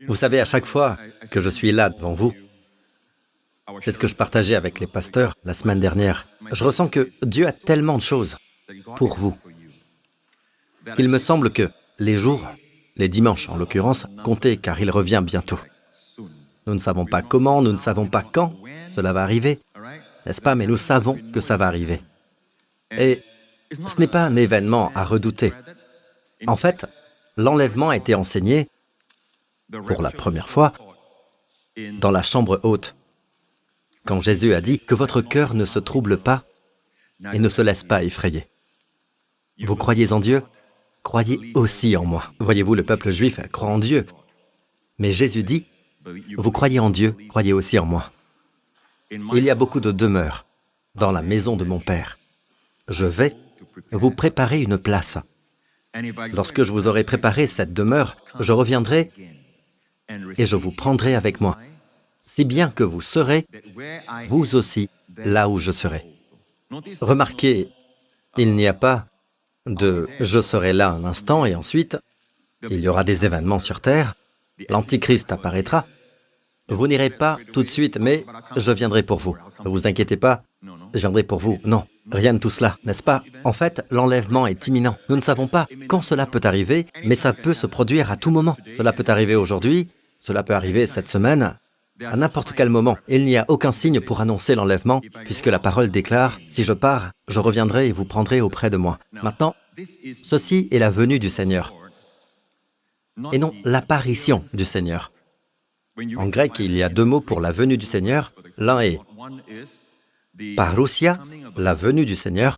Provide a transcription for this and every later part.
Vous savez, à chaque fois que je suis là devant vous, c'est ce que je partageais avec les pasteurs la semaine dernière, je ressens que Dieu a tellement de choses pour vous, qu'il me semble que les jours, les dimanches en l'occurrence, comptaient car il revient bientôt. Nous ne savons pas comment, nous ne savons pas quand cela va arriver, n'est-ce pas? Mais nous savons que ça va arriver. Et ce n'est pas un événement à redouter. En fait, l'enlèvement a été enseigné pour la première fois dans la chambre haute, quand Jésus a dit que votre cœur ne se trouble pas et ne se laisse pas effrayer. Vous croyez en Dieu? Croyez aussi en moi. Voyez-vous, le peuple juif croit en Dieu. Mais Jésus dit, vous croyez en Dieu, croyez aussi en moi. Il y a beaucoup de demeures dans la maison de mon Père. Je vais vous préparer une place. Lorsque je vous aurai préparé cette demeure, je reviendrai et je vous prendrai avec moi, si bien que vous serez, vous aussi, là où je serai. Remarquez, il n'y a pas de « je serai là un instant » et ensuite, il y aura des événements sur terre, l'Antichrist apparaîtra. Vous n'irez pas tout de suite, mais je viendrai pour vous. Ne vous inquiétez pas, je viendrai pour vous. Non, rien de tout cela, n'est-ce pas? En fait, l'enlèvement est imminent. Nous ne savons pas quand cela peut arriver, mais ça peut se produire à tout moment. Cela peut arriver aujourd'hui, cela peut arriver cette semaine, à n'importe quel moment. Il n'y a aucun signe pour annoncer l'enlèvement, puisque la parole déclare « Si je pars, je reviendrai et vous prendrez auprès de moi ». Maintenant, ceci est la venue du Seigneur, et non l'apparition du Seigneur. En grec, il y a deux mots pour la venue du Seigneur. L'un est parousia, la venue du Seigneur,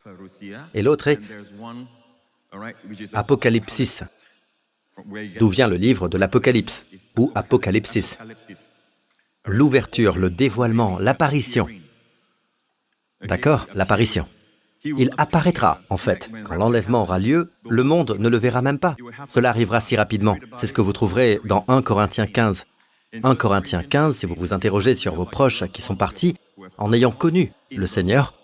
et l'autre est apocalypsis, d'où vient le livre de l'Apocalypse, ou apocalypsis. L'ouverture, le dévoilement, l'apparition. D'accord? L'apparition. Il apparaîtra, en fait. Quand l'enlèvement aura lieu, le monde ne le verra même pas. Cela arrivera si rapidement. C'est ce que vous trouverez dans 1 Corinthiens 15. 1 Corinthiens 15, si vous vous interrogez sur vos proches qui sont partis, en ayant connu le Seigneur,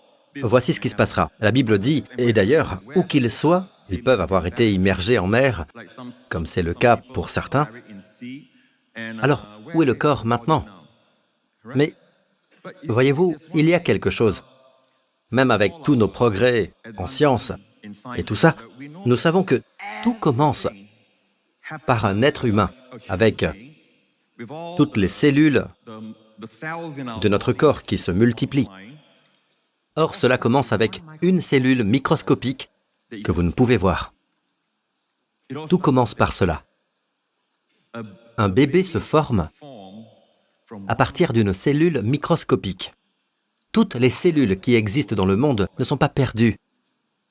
voici ce qui se passera. La Bible dit, et d'ailleurs, où qu'ils soient, ils peuvent avoir été immergés en mer, comme c'est le cas pour certains. Alors, où est le corps maintenant? Mais, voyez-vous, il y a quelque chose. Même avec tous nos progrès en sciences et tout ça, nous savons que tout commence par un être humain, avec toutes les cellules de notre corps qui se multiplient. Or, cela commence avec une cellule microscopique que vous ne pouvez voir. Tout commence par cela. Un bébé se forme à partir d'une cellule microscopique. Toutes les cellules qui existent dans le monde ne sont pas perdues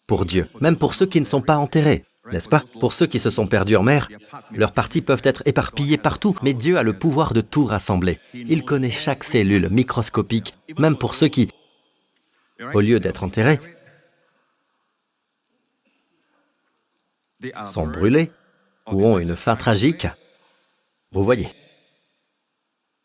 pour Dieu, même pour ceux qui ne sont pas enterrés. N'est-ce pas? Pour ceux qui se sont perdus en mer, leurs parties peuvent être éparpillées partout, mais Dieu a le pouvoir de tout rassembler. Il connaît chaque cellule microscopique, même pour ceux qui, au lieu d'être enterrés, sont brûlés ou ont une fin tragique. Vous voyez,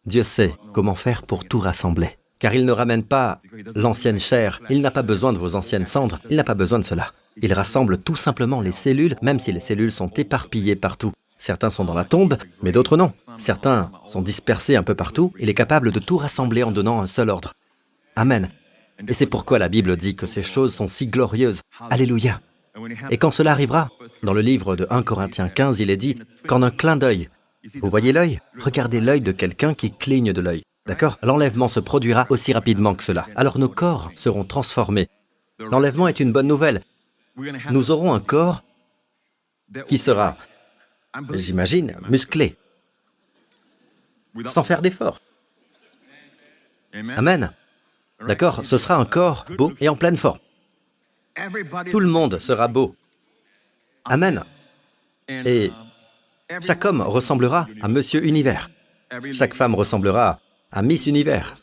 Dieu sait comment faire pour tout rassembler. Car il ne ramène pas l'ancienne chair, il n'a pas besoin de vos anciennes cendres, il n'a pas besoin de cela. Il rassemble tout simplement les cellules, même si les cellules sont éparpillées partout. Certains sont dans la tombe, mais d'autres non. Certains sont dispersés un peu partout, il est capable de tout rassembler en donnant un seul ordre. Amen. Et c'est pourquoi la Bible dit que ces choses sont si glorieuses. Alléluia. Et quand cela arrivera, dans le livre de 1 Corinthiens 15, il est dit qu'en un clin d'œil, vous voyez l'œil? Regardez l'œil de quelqu'un qui cligne de l'œil. D'accord? L'enlèvement se produira aussi rapidement que cela. Alors nos corps seront transformés. L'enlèvement est une bonne nouvelle. Nous aurons un corps qui sera, j'imagine, musclé, sans faire d'effort. Amen. D'accord? Ce sera un corps beau et en pleine forme. Tout le monde sera beau. Amen. Et chaque homme ressemblera à Monsieur Univers. Chaque femme ressemblera à Miss Univers.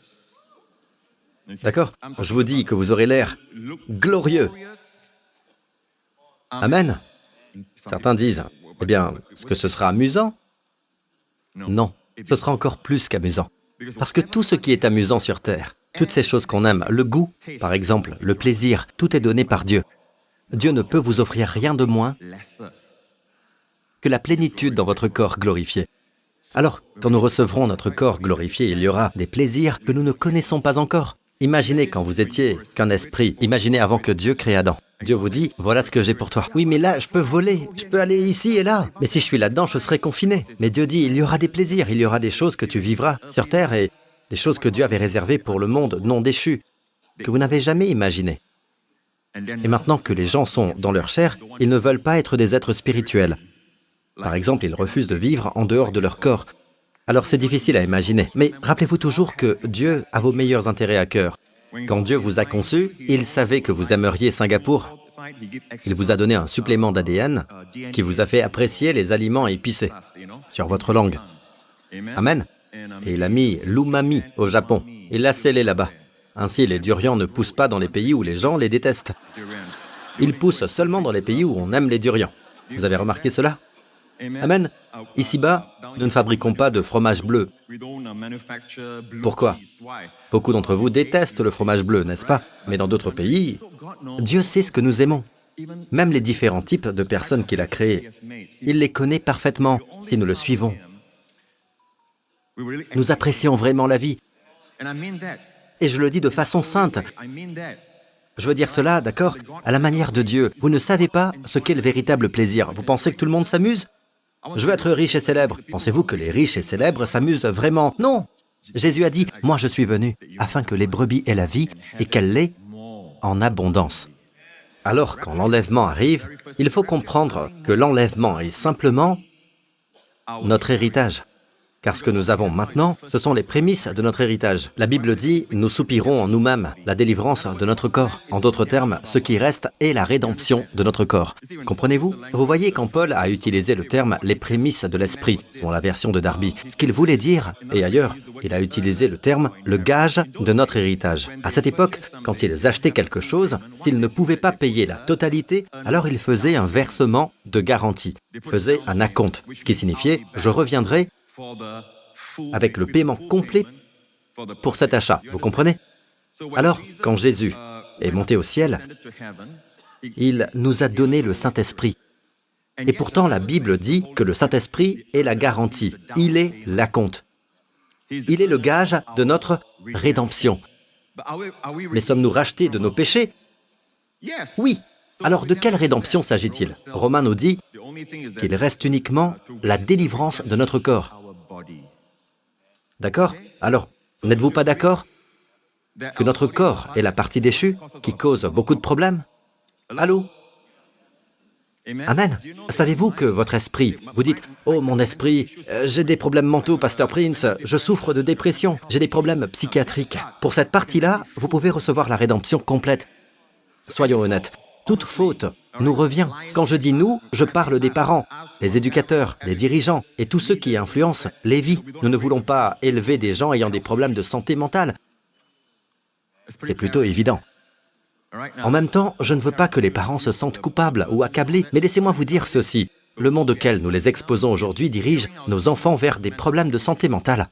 D'accord? Je vous dis que vous aurez l'air glorieux. Amen. Certains disent, eh bien, est-ce que ce sera amusant? Non, ce sera encore plus qu'amusant. Parce que tout ce qui est amusant sur Terre, toutes ces choses qu'on aime, le goût, par exemple, le plaisir, tout est donné par Dieu. Dieu ne peut vous offrir rien de moins que la plénitude dans votre corps glorifié. Alors, quand nous recevrons notre corps glorifié, il y aura des plaisirs que nous ne connaissons pas encore. Imaginez quand vous étiez qu'un esprit, imaginez avant que Dieu crée Adam. Dieu vous dit, voilà ce que j'ai pour toi. Oui, mais là, je peux voler, je peux aller ici et là. Mais si je suis là-dedans, je serai confiné. Mais Dieu dit, il y aura des plaisirs, il y aura des choses que tu vivras sur terre et des choses que Dieu avait réservées pour le monde non déchu, que vous n'avez jamais imaginées. Et maintenant que les gens sont dans leur chair, ils ne veulent pas être des êtres spirituels. Par exemple, ils refusent de vivre en dehors de leur corps. Alors c'est difficile à imaginer, mais rappelez-vous toujours que Dieu a vos meilleurs intérêts à cœur. Quand Dieu vous a conçu, il savait que vous aimeriez Singapour. Il vous a donné un supplément d'ADN qui vous a fait apprécier les aliments épicés sur votre langue. Amen. Et il a mis l'umami au Japon. Il l'a scellé là-bas. Ainsi, les durians ne poussent pas dans les pays où les gens les détestent. Ils poussent seulement dans les pays où on aime les durians. Vous avez remarqué cela? Amen. Ici-bas, nous ne fabriquons pas de fromage bleu. Pourquoi? Beaucoup d'entre vous détestent le fromage bleu, n'est-ce pas? Mais dans d'autres pays, Dieu sait ce que nous aimons. Même les différents types de personnes qu'il a créées. Il les connaît parfaitement si nous le suivons. Nous apprécions vraiment la vie. Et je le dis de façon sainte. Je veux dire cela, d'accord, à la manière de Dieu. Vous ne savez pas ce qu'est le véritable plaisir. Vous pensez que tout le monde s'amuse? Je veux être riche et célèbre. Pensez-vous que les riches et célèbres s'amusent vraiment? Non! Jésus a dit, « Moi je suis venu afin que les brebis aient la vie et qu'elle l'ait en abondance. » Alors, quand l'enlèvement arrive, il faut comprendre que l'enlèvement est simplement notre héritage. Car ce que nous avons maintenant, ce sont les prémices de notre héritage. La Bible dit, nous soupirons en nous-mêmes la délivrance de notre corps. En d'autres termes, ce qui reste est la rédemption de notre corps. Comprenez-vous? Vous voyez quand Paul a utilisé le terme « les prémices de l'esprit », selon la version de Darby, ce qu'il voulait dire, et ailleurs, il a utilisé le terme « le gage de notre héritage ». À cette époque, quand ils achetaient quelque chose, s'ils ne pouvaient pas payer la totalité, alors ils faisaient un versement de garantie, faisaient un acompte, ce qui signifiait « je reviendrai » avec le paiement complet pour cet achat, vous comprenez? Alors, quand Jésus est monté au ciel, il nous a donné le Saint-Esprit. Et pourtant, la Bible dit que le Saint-Esprit est la garantie, il est l'acompte. Il est le gage de notre rédemption. Mais sommes-nous rachetés de nos péchés? Oui. Alors, de quelle rédemption s'agit-il? Romains nous dit qu'il reste uniquement la délivrance de notre corps. D'accord? Alors, n'êtes-vous pas d'accord que notre corps est la partie déchue qui cause beaucoup de problèmes? Allô? Amen. Savez-vous que votre esprit, vous dites, « Oh, mon esprit, j'ai des problèmes mentaux, Pasteur Prince, je souffre de dépression, j'ai des problèmes psychiatriques. » Pour cette partie-là, vous pouvez recevoir la rédemption complète. Soyons honnêtes, toute faute nous revient. Quand je dis « nous », je parle des parents, des éducateurs, des dirigeants et tous ceux qui influencent les vies. Nous ne voulons pas élever des gens ayant des problèmes de santé mentale. C'est plutôt évident. En même temps, je ne veux pas que les parents se sentent coupables ou accablés, mais laissez-moi vous dire ceci. Le monde auquel nous les exposons aujourd'hui dirige nos enfants vers des problèmes de santé mentale.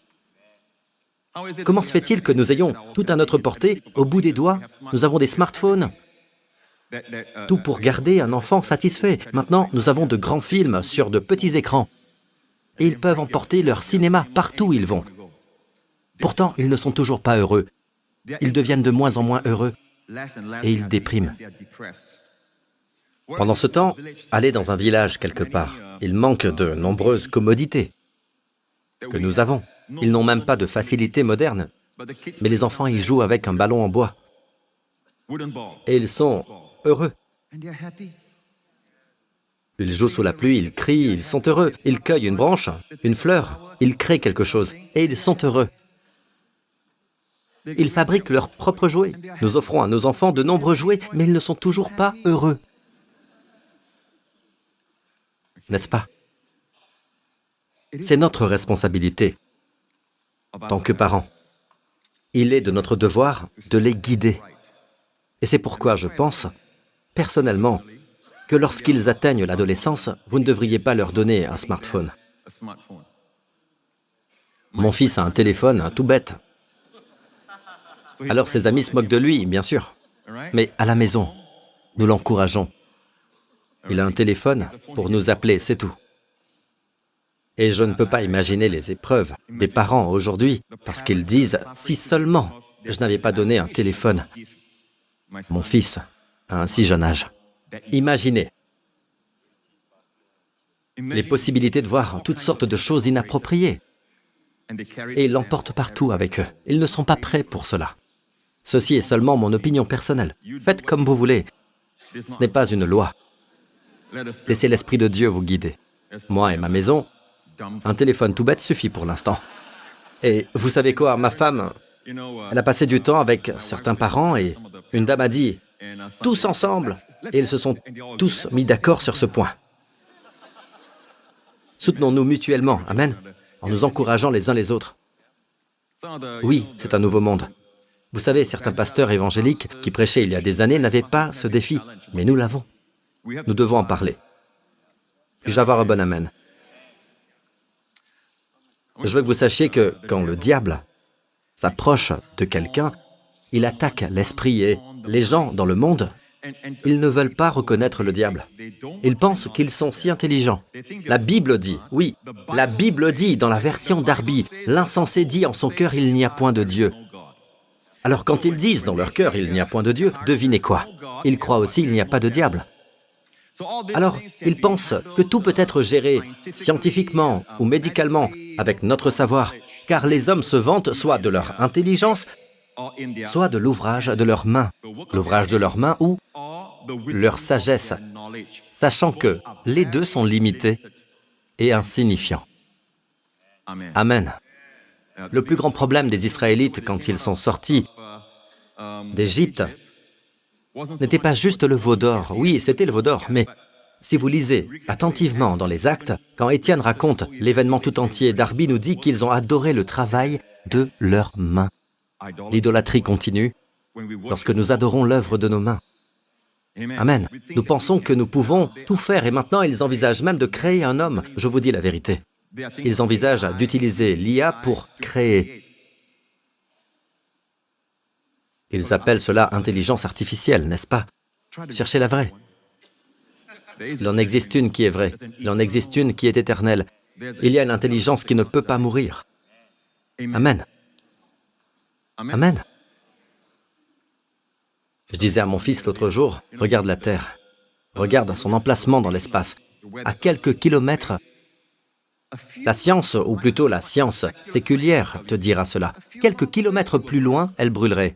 Comment se fait-il que nous ayons tout à notre portée, au bout des doigts, nous avons des smartphones, tout pour garder un enfant satisfait. Maintenant, nous avons de grands films sur de petits écrans. Et ils peuvent emporter leur cinéma partout où ils vont. Pourtant, ils ne sont toujours pas heureux. Ils deviennent de moins en moins heureux et ils dépriment. Pendant ce temps, allez dans un village quelque part. Il manque de nombreuses commodités que nous avons. Ils n'ont même pas de facilités modernes. Mais les enfants y jouent avec un ballon en bois. Et ils sont heureux. Ils jouent sous la pluie, ils crient, ils sont heureux. Ils cueillent une branche, une fleur, ils créent quelque chose, et ils sont heureux. Ils fabriquent leurs propres jouets. Nous offrons à nos enfants de nombreux jouets, mais ils ne sont toujours pas heureux. N'est-ce pas? C'est notre responsabilité, en tant que parents. Il est de notre devoir de les guider. Et c'est pourquoi je pense, personnellement, que lorsqu'ils atteignent l'adolescence, vous ne devriez pas leur donner un smartphone. Mon fils a un téléphone, tout bête. Alors ses amis se moquent de lui, bien sûr. Mais à la maison, nous l'encourageons. Il a un téléphone pour nous appeler, c'est tout. Et je ne peux pas imaginer les épreuves des parents aujourd'hui, parce qu'ils disent, si seulement je n'avais pas donné un téléphone à mon fils à un si jeune âge. Imaginez les possibilités de voir toutes sortes de choses inappropriées. Et ils l'emportent partout avec eux. Ils ne sont pas prêts pour cela. Ceci est seulement mon opinion personnelle. Faites comme vous voulez. Ce n'est pas une loi. Laissez l'Esprit de Dieu vous guider. Moi et ma maison, un téléphone tout bête suffit pour l'instant. Et vous savez quoi, ma femme, elle a passé du temps avec certains parents et une dame a dit, tous ensemble, et ils se sont tous mis d'accord sur ce point. Soutenons-nous mutuellement, amen, en nous encourageant les uns les autres. Oui, c'est un nouveau monde. Vous savez, certains pasteurs évangéliques qui prêchaient il y a des années n'avaient pas ce défi, mais nous l'avons. Nous devons en parler. Puis-je avoir un bon amen? Je veux que vous sachiez que quand le diable s'approche de quelqu'un, il attaque l'esprit et les gens dans le monde, ils ne veulent pas reconnaître le diable. Ils pensent qu'ils sont si intelligents. La Bible dit, oui, la Bible dit dans la version Darby, l'insensé dit en son cœur, il n'y a point de Dieu. Alors quand ils disent dans leur cœur, il n'y a point de Dieu, devinez quoi? Ils croient aussi, il n'y a pas de diable. Alors, ils pensent que tout peut être géré scientifiquement ou médicalement avec notre savoir, car les hommes se vantent soit de leur intelligence, soit de l'ouvrage de leurs mains, l'ouvrage de leurs mains ou leur sagesse, sachant que les deux sont limités et insignifiants. Amen. Le plus grand problème des Israélites quand ils sont sortis d'Égypte n'était pas juste le veau d'or. Oui, c'était le veau d'or, mais si vous lisez attentivement dans les Actes, quand Étienne raconte l'événement tout entier, Darby nous dit qu'ils ont adoré le travail de leurs mains. L'idolâtrie continue lorsque nous adorons l'œuvre de nos mains. Amen. Nous pensons que nous pouvons tout faire et maintenant ils envisagent même de créer un homme. Je vous dis la vérité. Ils envisagent d'utiliser l'IA pour créer. Ils appellent cela intelligence artificielle, n'est-ce pas? Cherchez la vraie. Il en existe une qui est vraie, il en existe une qui est éternelle. Il y a une intelligence qui ne peut pas mourir. Amen. Amen. Je disais à mon fils l'autre jour, regarde la Terre, regarde son emplacement dans l'espace. À quelques kilomètres, la science, ou plutôt la science séculière, te dira cela. Quelques kilomètres plus loin, elle brûlerait.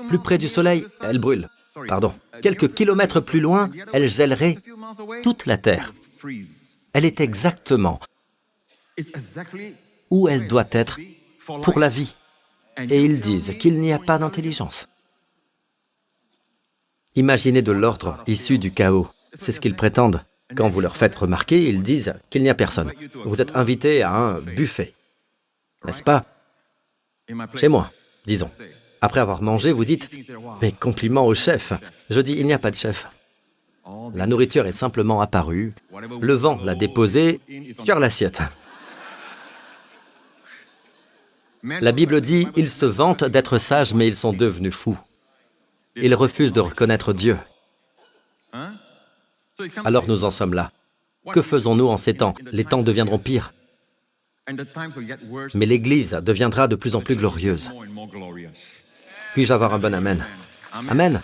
Plus près du Soleil, elle brûle. Pardon. Quelques kilomètres plus loin, elle gèlerait toute la Terre. Elle est exactement où elle doit être pour la vie. Et ils disent qu'il n'y a pas d'intelligence. Imaginez de l'ordre issu du chaos. C'est ce qu'ils prétendent. Quand vous leur faites remarquer, ils disent qu'il n'y a personne. Vous êtes invité à un buffet, n'est-ce pas? Chez moi, disons. Après avoir mangé, vous dites « Mais compliment au chef !» Je dis « Il n'y a pas de chef. La nourriture est simplement apparue, le vent l'a déposée sur l'assiette. » La Bible dit « Ils se vantent d'être sages, mais ils sont devenus fous. Ils refusent de reconnaître Dieu. » Alors nous en sommes là. Que faisons-nous en ces temps? Les temps deviendront pires. Mais l'Église deviendra de plus en plus glorieuse. Puis-je avoir un bon amen? Amen.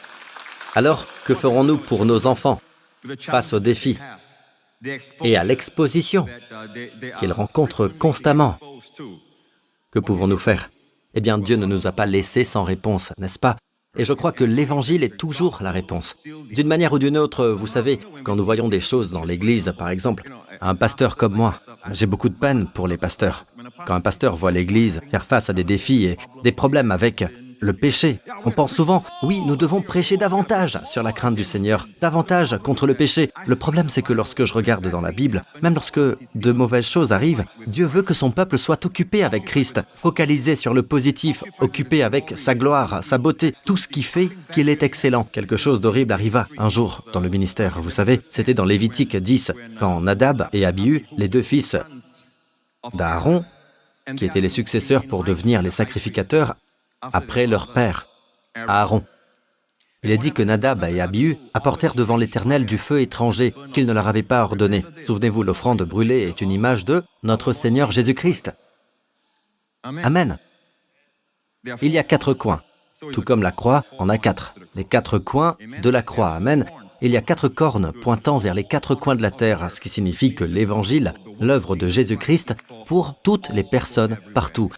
Alors, que ferons-nous pour nos enfants face aux défis et à l'exposition qu'ils rencontrent constamment? Que pouvons-nous faire? Eh bien, Dieu ne nous a pas laissés sans réponse, n'est-ce pas? Et je crois que l'Évangile est toujours la réponse. D'une manière ou d'une autre, vous savez, quand nous voyons des choses dans l'Église, par exemple, un pasteur comme moi, j'ai beaucoup de peine pour les pasteurs. Quand un pasteur voit l'Église faire face à des défis et des problèmes avec le péché, on pense souvent, oui, nous devons prêcher davantage sur la crainte du Seigneur, davantage contre le péché. Le problème, c'est que lorsque je regarde dans la Bible, même lorsque de mauvaises choses arrivent, Dieu veut que son peuple soit occupé avec Christ, focalisé sur le positif, occupé avec sa gloire, sa beauté, tout ce qui fait qu'il est excellent. Quelque chose d'horrible arriva un jour dans le ministère. Vous savez, c'était dans Lévitique 10, quand Nadab et Abihu, les deux fils d'Aaron, qui étaient les successeurs pour devenir les sacrificateurs, après leur père, Aaron. Il est dit que Nadab et Abihu apportèrent devant l'Éternel du feu étranger qu'il ne leur avait pas ordonné. Souvenez-vous, l'offrande brûlée est une image de notre Seigneur Jésus-Christ. Amen. Il y a 4 coins, tout comme la croix en a 4. Les 4 coins de la croix, amen. Il y a 4 cornes pointant vers les 4 coins de la terre, ce qui signifie que l'Évangile, l'œuvre de Jésus-Christ, pour toutes les personnes, partout.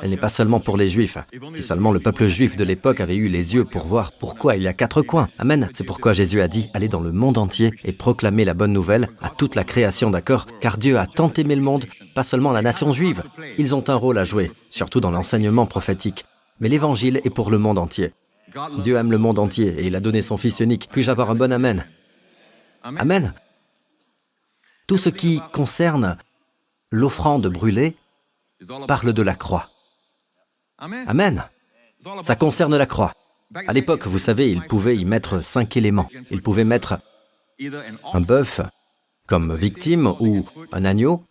Elle n'est pas seulement pour les Juifs. Si seulement le peuple juif de l'époque avait eu les yeux pour voir pourquoi il y a 4 coins. Amen. C'est pourquoi Jésus a dit « Allez dans le monde entier et proclamez la bonne nouvelle à toute la création, d'accord ? Car Dieu a tant aimé le monde, pas seulement la nation juive. Ils ont un rôle à jouer, surtout dans l'enseignement prophétique. Mais l'Évangile est pour le monde entier. Dieu aime le monde entier et il a donné son Fils unique. Puis-je avoir un bon amen ? Amen. Tout ce qui concerne l'offrande brûlée parle de la croix. Amen. Ça concerne la croix. À l'époque, vous savez, ils pouvaient y mettre 5 éléments. Ils pouvaient mettre un bœuf comme victime, ou un agneau,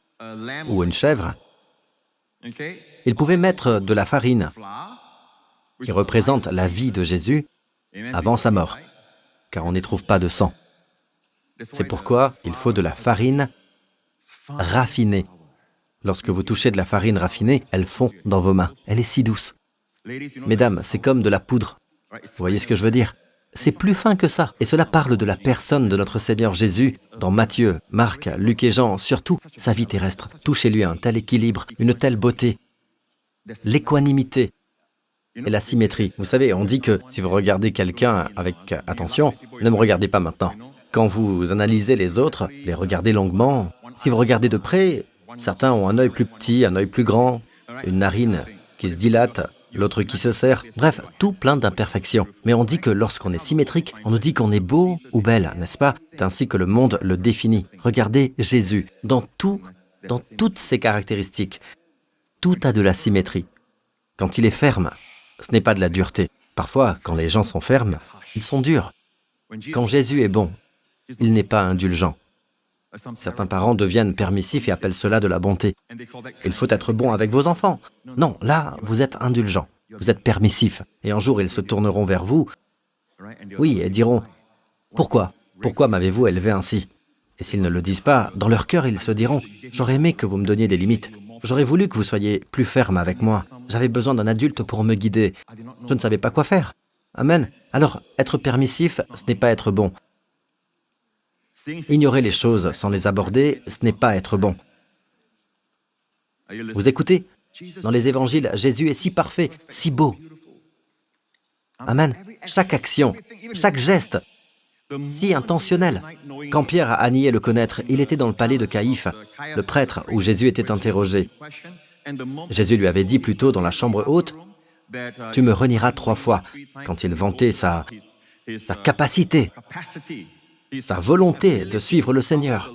ou une chèvre. Ils pouvaient mettre de la farine, qui représente la vie de Jésus avant sa mort, car on n'y trouve pas de sang. C'est pourquoi il faut de la farine raffinée. Lorsque vous touchez de la farine raffinée, elle fond dans vos mains. Elle est si douce. Mesdames, c'est comme de la poudre. Vous voyez ce que je veux dire? C'est plus fin que ça. Et cela parle de la personne de notre Seigneur Jésus dans Matthieu, Marc, Luc et Jean, surtout sa vie terrestre. Touchez-lui un tel équilibre, une telle beauté, l'équanimité et la symétrie. Vous savez, on dit que si vous regardez quelqu'un avec attention, ne me regardez pas maintenant. Quand vous analysez les autres, les regardez longuement. Si vous regardez de près, certains ont un œil plus petit, un œil plus grand, une narine qui se dilate, l'autre qui se serre, bref, tout plein d'imperfections. Mais on dit que lorsqu'on est symétrique, on nous dit qu'on est beau ou belle, n'est-ce pas? C'est ainsi que le monde le définit. Regardez Jésus, dans toutes ses caractéristiques, tout a de la symétrie. Quand il est ferme, ce n'est pas de la dureté. Parfois, quand les gens sont fermes, ils sont durs. Quand Jésus est bon, il n'est pas indulgent. Certains parents deviennent permissifs et appellent cela de la bonté. Il faut être bon avec vos enfants. Non, là, vous êtes indulgent, vous êtes permissif. Et un jour, ils se tourneront vers vous, oui, et diront, « Pourquoi? Pourquoi m'avez-vous élevé ainsi ?» Et s'ils ne le disent pas, dans leur cœur, ils se diront, « J'aurais aimé que vous me donniez des limites. J'aurais voulu que vous soyez plus ferme avec moi. J'avais besoin d'un adulte pour me guider. Je ne savais pas quoi faire. » Amen. Alors, être permissif, ce n'est pas être bon. Ignorer les choses sans les aborder, ce n'est pas être bon. Vous écoutez? Dans les évangiles, Jésus est si parfait, si beau. Amen. Chaque action, chaque geste, si intentionnel. Quand Pierre a nié le connaître, il était dans le palais de Caïphe, le prêtre où Jésus était interrogé. Jésus lui avait dit plutôt dans la chambre haute, « Tu me renieras 3 fois » quand il vantait sa capacité, sa volonté de suivre le Seigneur,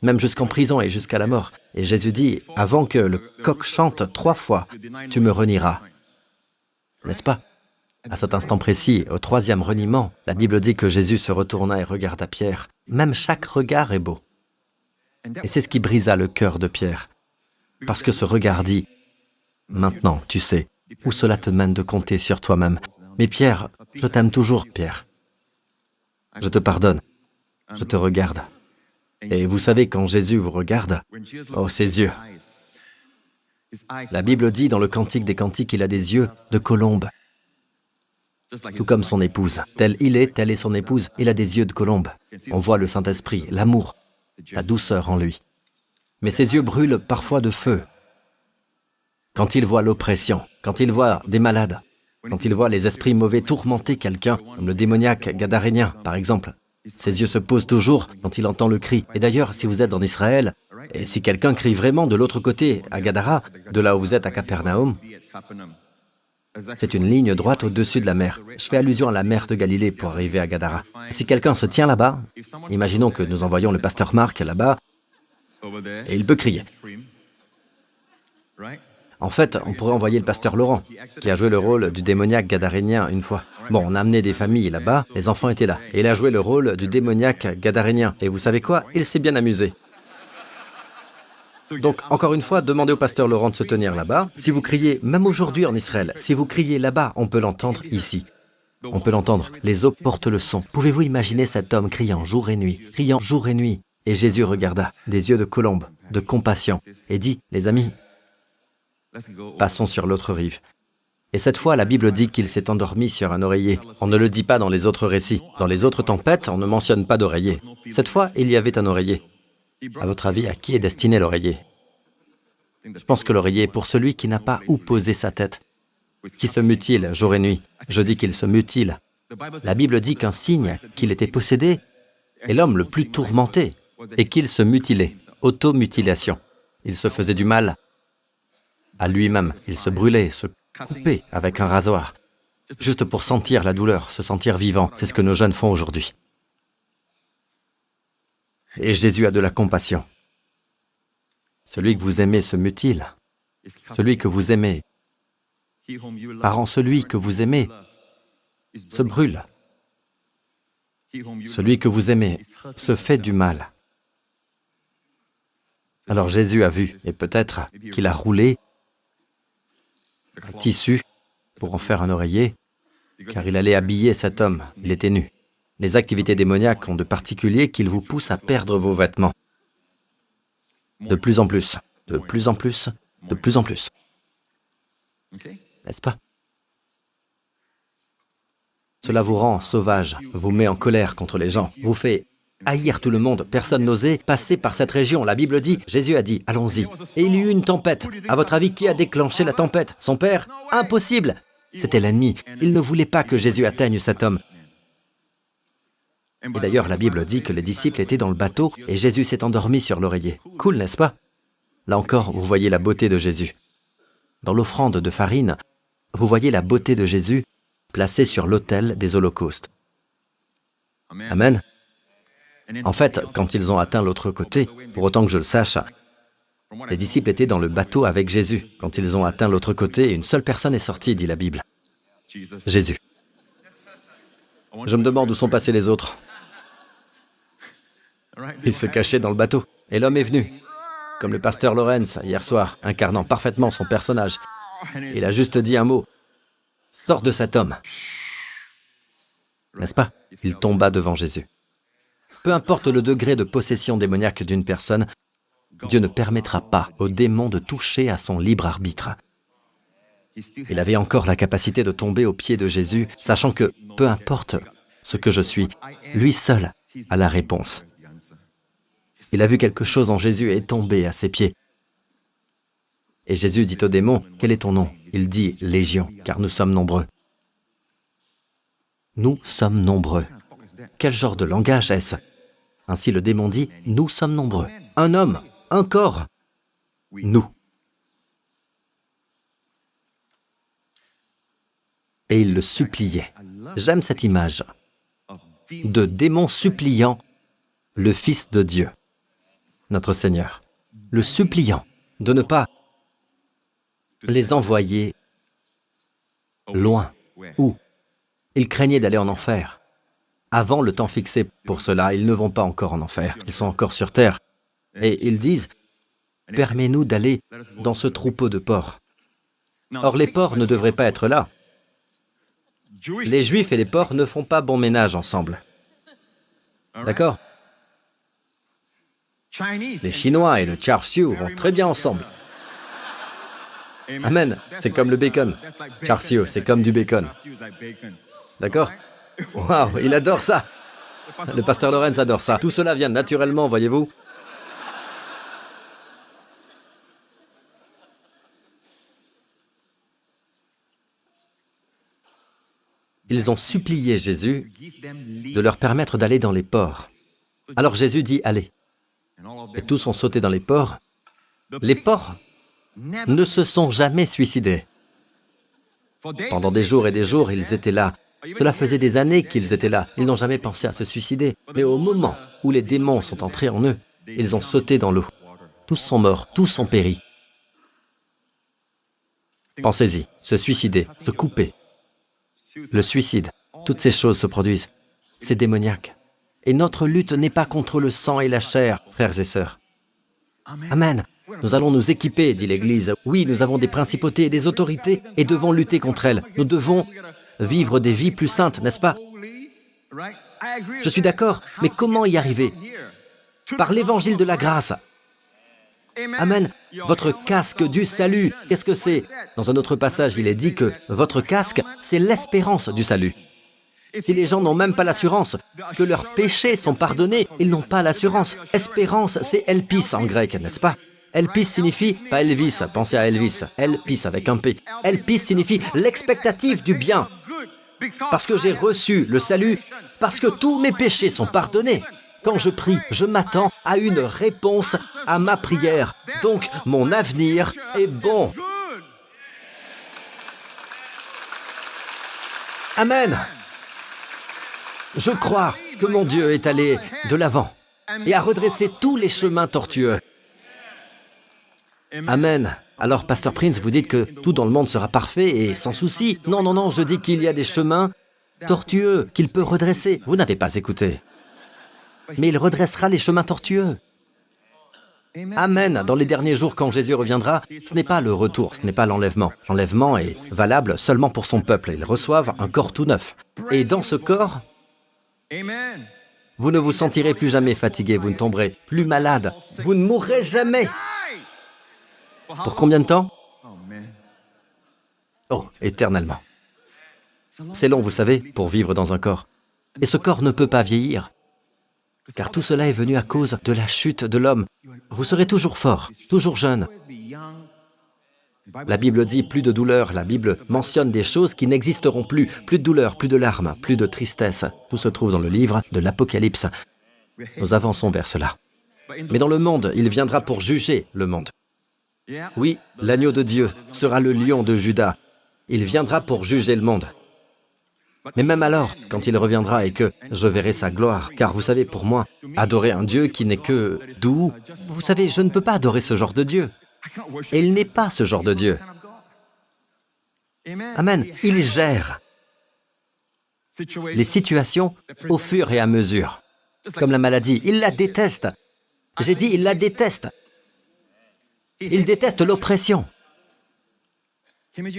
même jusqu'en prison et jusqu'à la mort. Et Jésus dit, avant que le coq chante 3 fois, tu me renieras. N'est-ce pas? À cet instant précis, au 3e reniement, la Bible dit que Jésus se retourna et regarda Pierre. Même chaque regard est beau. Et c'est ce qui brisa le cœur de Pierre. Parce que ce regard dit, maintenant, tu sais où cela te mène de compter sur toi-même. Mais Pierre, je t'aime toujours, Pierre. Je te pardonne. Je te regarde. Et vous savez, quand Jésus vous regarde, oh, ses yeux. La Bible dit dans le Cantique des Cantiques qu'il a des yeux de colombe. Tout comme son épouse. Tel il est, telle est son épouse. Il a des yeux de colombe. On voit le Saint-Esprit, l'amour, la douceur en lui. Mais ses yeux brûlent parfois de feu. Quand il voit l'oppression, quand il voit des malades, quand il voit les esprits mauvais tourmenter quelqu'un, comme le démoniaque gadarénien, par exemple, ses yeux se posent toujours quand il entend le cri. Et d'ailleurs, si vous êtes en Israël, et si quelqu'un crie vraiment de l'autre côté, à Gadara, de là où vous êtes à Capernaum, c'est une ligne droite au-dessus de la mer. Je fais allusion à la mer de Galilée pour arriver à Gadara. Si quelqu'un se tient là-bas, imaginons que nous envoyons le pasteur Marc là-bas, et il peut crier. En fait, on pourrait envoyer le pasteur Laurent, qui a joué le rôle du démoniaque gadarénien une fois. Bon, on a amené des familles là-bas, les enfants étaient là, et il a joué le rôle du démoniaque gadarénien. Et vous savez quoi? Il s'est bien amusé. Donc, encore une fois, demandez au pasteur Laurent de se tenir là-bas. Si vous criez, même aujourd'hui en Israël, si vous criez là-bas, on peut l'entendre ici. On peut l'entendre, les eaux portent le son. Pouvez-vous imaginer cet homme criant jour et nuit, et Jésus regarda, des yeux de colombe, de compassion, et dit, « Les amis, passons sur l'autre rive. » Et cette fois, la Bible dit qu'il s'est endormi sur un oreiller. On ne le dit pas dans les autres récits. Dans les autres tempêtes, on ne mentionne pas d'oreiller. Cette fois, il y avait un oreiller. À votre avis, à qui est destiné l'oreiller? Je pense que l'oreiller est pour celui qui n'a pas où poser sa tête, qui se mutile jour et nuit. Je dis qu'il se mutile. La Bible dit qu'un signe qu'il était possédé est l'homme le plus tourmenté et qu'il se mutilait, automutilation. Il se faisait du mal à lui-même, il se brûlait, se coupait avec un rasoir, juste pour sentir la douleur, se sentir vivant. C'est ce que nos jeunes font aujourd'hui. Et Jésus a de la compassion. Celui que vous aimez se mutile. Celui que vous aimez, parent, celui que vous aimez se brûle. Celui que vous aimez se fait du mal. Alors Jésus a vu, et peut-être qu'il a roulé un tissu pour en faire un oreiller, car il allait habiller cet homme, il était nu. Les activités démoniaques ont de particulier qu'ils vous poussent à perdre vos vêtements. De plus en plus, de plus en plus, de plus en plus. N'est-ce pas? Cela vous rend sauvage, vous met en colère contre les gens, vous fait haïr tout le monde. Personne n'osait passer par cette région. La Bible dit, Jésus a dit, allons-y. Et il y eut une tempête. À votre avis, qui a déclenché la tempête? Son père? Impossible! C'était l'ennemi. Il ne voulait pas que Jésus atteigne cet homme. Et d'ailleurs, la Bible dit que les disciples étaient dans le bateau et Jésus s'est endormi sur l'oreiller. Cool, n'est-ce pas? Là encore, vous voyez la beauté de Jésus. Dans l'offrande de farine, vous voyez la beauté de Jésus placée sur l'autel des holocaustes. Amen. En fait, quand ils ont atteint l'autre côté, pour autant que je le sache, les disciples étaient dans le bateau avec Jésus. Quand ils ont atteint l'autre côté, une seule personne est sortie, dit la Bible. Jésus. Je me demande où sont passés les autres. Ils se cachaient dans le bateau. Et l'homme est venu, comme le pasteur Lorenz hier soir, incarnant parfaitement son personnage. Il a juste dit un mot. « Sors de cet homme !» N'est-ce pas? Il tomba devant Jésus. Peu importe le degré de possession démoniaque d'une personne, Dieu ne permettra pas au démon de toucher à son libre arbitre. Il avait encore la capacité de tomber aux pieds de Jésus, sachant que, peu importe ce que je suis, lui seul a la réponse. Il a vu quelque chose en Jésus et est tombé à ses pieds. Et Jésus dit au démon, « Quel est ton nom ?» Il dit, « Légion, car nous sommes nombreux. » Nous sommes nombreux. Quel genre de langage est-ce? Ainsi le démon dit, « Nous sommes nombreux. Un homme, un corps. Nous. » Et il le suppliait. J'aime cette image de démon suppliant le Fils de Dieu, notre Seigneur. Le suppliant de ne pas les envoyer loin, où ils craignaient d'aller en enfer. Avant le temps fixé pour cela, ils ne vont pas encore en enfer, ils sont encore sur terre. Et ils disent, « Permets-nous d'aller dans ce troupeau de porcs. » Or, les porcs ne devraient pas être là. Les Juifs et les porcs ne font pas bon ménage ensemble. D'accord? Les Chinois et le char siu vont très bien ensemble. Amen, c'est comme le bacon. Char siu, c'est comme du bacon. D'accord? Waouh, il adore ça. Le pasteur Lorenz adore ça. Tout cela vient naturellement, voyez-vous. Ils ont supplié Jésus de leur permettre d'aller dans les ports. Alors Jésus dit, allez. Et tous ont sauté dans les ports. Les porcs ne se sont jamais suicidés. Pendant des jours et des jours, ils étaient là. Cela faisait des années qu'ils étaient là. Ils n'ont jamais pensé à se suicider. Mais au moment où les démons sont entrés en eux, ils ont sauté dans l'eau. Tous sont morts, tous ont péri. Pensez-y, se suicider, se couper. Le suicide, toutes ces choses se produisent. C'est démoniaque. Et notre lutte n'est pas contre le sang et la chair, frères et sœurs. Amen. Nous allons nous équiper, dit l'Église. Oui, nous avons des principautés et des autorités et devons lutter contre elles. Nous devons vivre des vies plus saintes, n'est-ce pas? Je suis d'accord, mais comment y arriver? Par l'évangile de la grâce. Amen. Votre casque du salut, qu'est-ce que c'est? Dans un autre passage, il est dit que votre casque, c'est l'espérance du salut. Si les gens n'ont même pas l'assurance que leurs péchés sont pardonnés, ils n'ont pas l'assurance. Espérance, c'est elpis en grec, n'est-ce pas? Elpis signifie, pas Elvis, pensez à Elvis, elpis avec un P. Elpis signifie l'expectative du bien. Parce que j'ai reçu le salut, parce que tous mes péchés sont pardonnés. Quand je prie, je m'attends à une réponse à ma prière. Donc, mon avenir est bon. Amen. Je crois que mon Dieu est allé de l'avant et a redressé tous les chemins tortueux. Amen. Alors, Pasteur Prince, vous dites que tout dans le monde sera parfait et sans souci. Non, non, non, je dis qu'il y a des chemins tortueux qu'il peut redresser. Vous n'avez pas écouté. Mais il redressera les chemins tortueux. Amen. Dans les derniers jours, quand Jésus reviendra, ce n'est pas le retour, ce n'est pas l'enlèvement. L'enlèvement est valable seulement pour son peuple. Ils reçoivent un corps tout neuf. Et dans ce corps, vous ne vous sentirez plus jamais fatigué, vous ne tomberez plus malade, vous ne mourrez jamais. Pour combien de temps? Oh, éternellement. C'est long, vous savez, pour vivre dans un corps. Et ce corps ne peut pas vieillir. Car tout cela est venu à cause de la chute de l'homme. Vous serez toujours fort, toujours jeune. La Bible dit plus de douleur, la Bible mentionne des choses qui n'existeront plus. Plus de douleur, plus de larmes, plus de tristesse. Tout se trouve dans le livre de l'Apocalypse. Nous avançons vers cela. Mais dans le monde, il viendra pour juger le monde. Oui, l'agneau de Dieu sera le lion de Juda. Il viendra pour juger le monde. Mais même alors, quand il reviendra et que je verrai sa gloire, car vous savez, pour moi, adorer un Dieu qui n'est que doux, vous savez, je ne peux pas adorer ce genre de Dieu. Et il n'est pas ce genre de Dieu. Amen. Il gère les situations au fur et à mesure. Comme la maladie, il la déteste. J'ai dit, il la déteste. Il déteste l'oppression.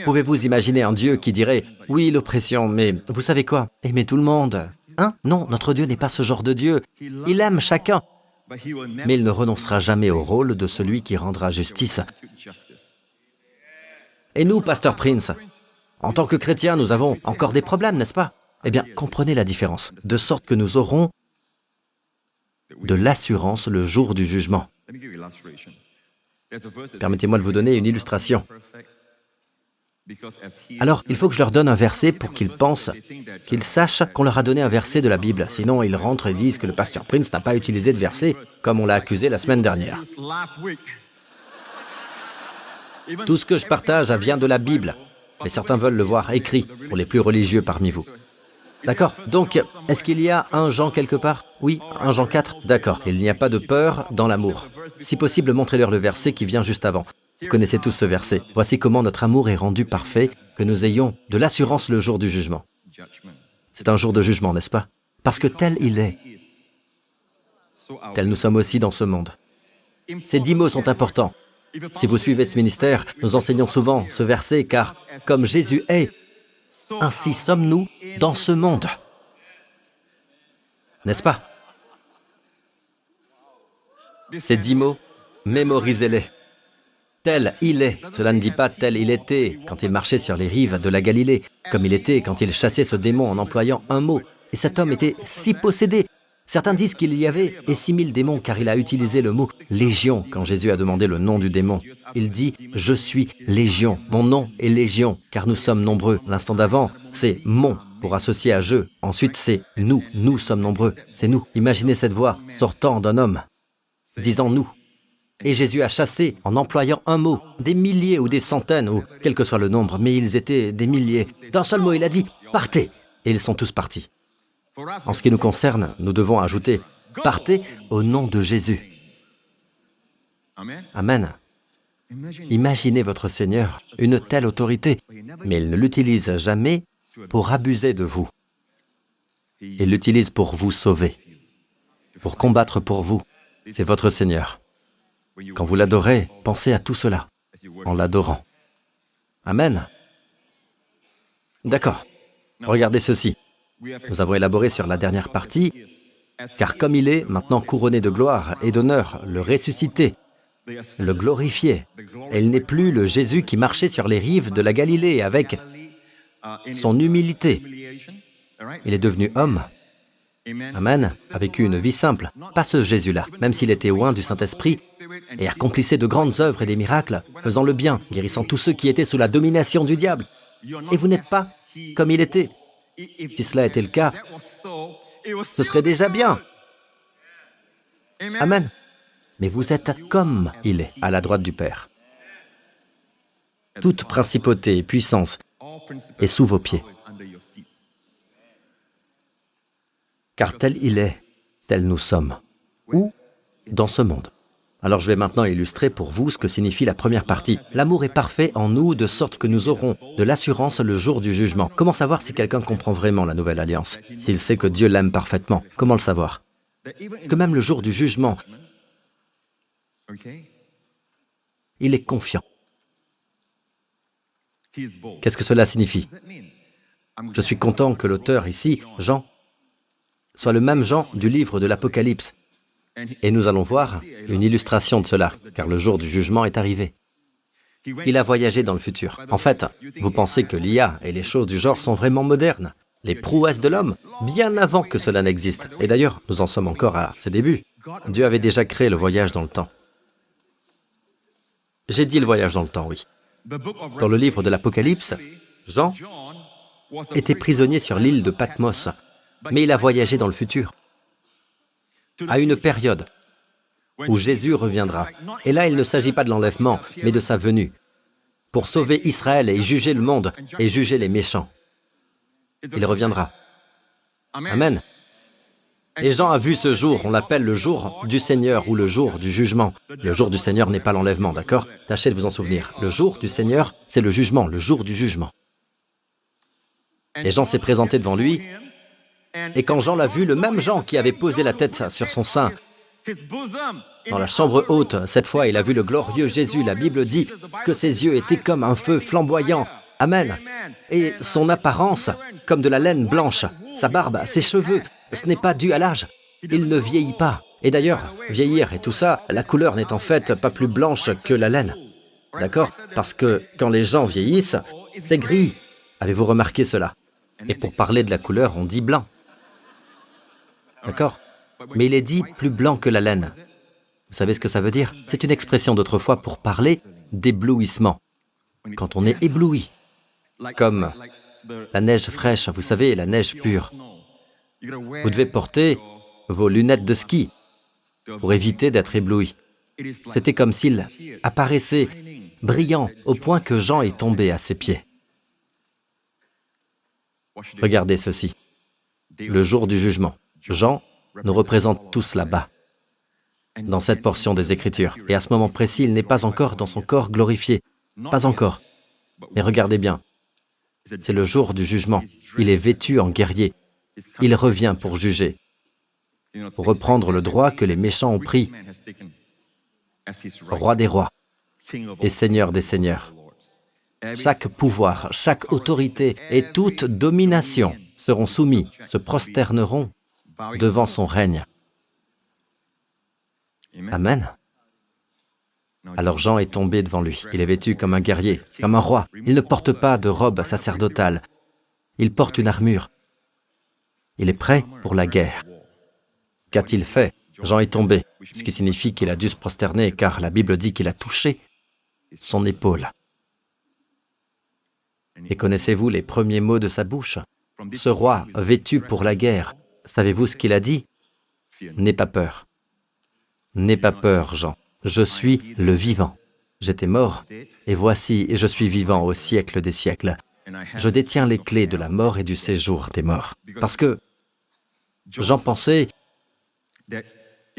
Pouvez-vous imaginer un Dieu qui dirait « Oui, l'oppression, mais vous savez quoi? Aimez tout le monde. » Hein? Non, notre Dieu n'est pas ce genre de Dieu. Il aime chacun, mais il ne renoncera jamais au rôle de celui qui rendra justice. Et nous, Pasteur Prince, en tant que chrétiens, nous avons encore des problèmes, n'est-ce pas? Eh bien, comprenez la différence, de sorte que nous aurons de l'assurance le jour du jugement. Permettez-moi de vous donner une illustration. Alors, il faut que je leur donne un verset pour qu'ils pensent, qu'ils sachent qu'on leur a donné un verset de la Bible. Sinon, ils rentrent et disent que le Pasteur Prince n'a pas utilisé de verset, comme on l'a accusé la semaine dernière. Tout ce que je partage vient de la Bible, mais certains veulent le voir écrit pour les plus religieux parmi vous. D'accord? Donc, est-ce qu'il y a un Jean quelque part? Oui, un Jean 4? D'accord. Il n'y a pas de peur dans l'amour. Si possible, montrez-leur le verset qui vient juste avant. Vous connaissez tous ce verset. Voici comment notre amour est rendu parfait, que nous ayons de l'assurance le jour du jugement. C'est un jour de jugement, n'est-ce pas? Parce que tel il est, tel nous sommes aussi dans ce monde. Ces 10 mots sont importants. Si vous suivez ce ministère, nous enseignons souvent ce verset, car comme Jésus est, ainsi sommes-nous dans ce monde. N'est-ce pas? Ces 10 mots, mémorisez-les. Tel il est, cela ne dit pas tel il était quand il marchait sur les rives de la Galilée, comme il était quand il chassait ce démon en employant un mot. Et cet homme était si possédé. Certains disent qu'il y avait et 6000 démons, car il a utilisé le mot « légion » quand Jésus a demandé le nom du démon. Il dit « Je suis légion ». Mon nom est légion, car nous sommes nombreux. L'instant d'avant, c'est « mon » pour associer à « je ». Ensuite, c'est « nous ». Nous sommes nombreux. C'est nous. Imaginez cette voix sortant d'un homme, disant « nous ». Et Jésus a chassé, en employant un mot, des milliers ou des centaines, ou quel que soit le nombre, mais ils étaient des milliers. D'un seul mot, il a dit « partez ». Et ils sont tous partis. En ce qui nous concerne, nous devons ajouter « partez au nom de Jésus ». Amen. Imaginez votre Seigneur, une telle autorité, mais il ne l'utilise jamais pour abuser de vous. Il l'utilise pour vous sauver, pour combattre pour vous. C'est votre Seigneur. Quand vous l'adorez, pensez à tout cela, en l'adorant. Amen. D'accord. Regardez ceci. Nous avons élaboré sur la dernière partie, car comme il est maintenant couronné de gloire et d'honneur, le ressuscité, le glorifié, et il n'est plus le Jésus qui marchait sur les rives de la Galilée avec son humilité. Il est devenu homme. Amen, a vécu une vie simple, pas ce Jésus-là, même s'il était oint du Saint-Esprit et accomplissait de grandes œuvres et des miracles, faisant le bien, guérissant tous ceux qui étaient sous la domination du diable. Et vous n'êtes pas comme il était. Si cela était le cas, ce serait déjà bien. Amen. Mais vous êtes comme il est, à la droite du Père. Toute principauté et puissance est sous vos pieds. Car tel il est, tel nous sommes. Où? Dans ce monde. Alors je vais maintenant illustrer pour vous ce que signifie la première partie. L'amour est parfait en nous, de sorte que nous aurons de l'assurance le jour du jugement. Comment savoir si quelqu'un comprend vraiment la nouvelle alliance? S'il sait que Dieu l'aime parfaitement, comment le savoir? Que même le jour du jugement, il est confiant. Qu'est-ce que cela signifie? Je suis content que l'auteur ici, Jean, soit le même Jean du livre de l'Apocalypse. Et nous allons voir une illustration de cela, car le jour du jugement est arrivé. Il a voyagé dans le futur. En fait, vous pensez que l'IA et les choses du genre sont vraiment modernes, les prouesses de l'homme, bien avant que cela n'existe. Et d'ailleurs, nous en sommes encore à ses débuts. Dieu avait déjà créé le voyage dans le temps. J'ai dit le voyage dans le temps, oui. Dans le livre de l'Apocalypse, Jean était prisonnier sur l'île de Patmos, mais il a voyagé dans le futur, à une période où Jésus reviendra. Et là, il ne s'agit pas de l'enlèvement, mais de sa venue, pour sauver Israël et juger le monde, et juger les méchants. Il reviendra. Amen. Et Jean a vu ce jour, on l'appelle le jour du Seigneur ou le jour du jugement. Le jour du Seigneur n'est pas l'enlèvement, d'accord? Tâchez de vous en souvenir. Le jour du Seigneur, c'est le jugement, le jour du jugement. Et Jean s'est présenté devant lui, et quand Jean l'a vu, le même Jean qui avait posé la tête sur son sein, dans la chambre haute, cette fois, il a vu le glorieux Jésus. La Bible dit que ses yeux étaient comme un feu flamboyant. Amen. Et son apparence, comme de la laine blanche. Sa barbe, ses cheveux, ce n'est pas dû à l'âge. Il ne vieillit pas. Et d'ailleurs, vieillir et tout ça, la couleur n'est en fait pas plus blanche que la laine. D'accord? Parce que quand les gens vieillissent, c'est gris. Avez-vous remarqué cela? Et pour parler de la couleur, on dit blanc. D'accord? Mais il est dit plus blanc que la laine. Vous savez ce que ça veut dire? C'est une expression d'autrefois pour parler d'éblouissement. Quand on est ébloui, comme la neige fraîche, vous savez, la neige pure. Vous devez porter vos lunettes de ski pour éviter d'être ébloui. C'était comme s'il apparaissait brillant au point que Jean est tombé à ses pieds. Regardez ceci. Le jour du jugement. Jean nous représente tous là-bas, dans cette portion des Écritures. Et à ce moment précis, il n'est pas encore dans son corps glorifié. Pas encore. Mais regardez bien. C'est le jour du jugement. Il est vêtu en guerrier. Il revient pour juger, pour reprendre le droit que les méchants ont pris. Roi des rois et Seigneur des seigneurs. Chaque pouvoir, chaque autorité et toute domination seront soumis, se prosterneront devant son règne. Amen. Alors Jean est tombé devant lui. Il est vêtu comme un guerrier, comme un roi. Il ne porte pas de robe sacerdotale. Il porte une armure. Il est prêt pour la guerre. Qu'a-t-il fait? Jean est tombé, ce qui signifie qu'il a dû se prosterner, car la Bible dit qu'il a touché son épaule. Et connaissez-vous les premiers mots de sa bouche? Ce roi vêtu pour la guerre, savez-vous ce qu'il a dit? N'aie pas peur. N'aie pas peur, Jean. Je suis le vivant. J'étais mort, et voici, je suis vivant au siècle des siècles. Je détiens les clés de la mort et du séjour des morts. Parce que Jean pensait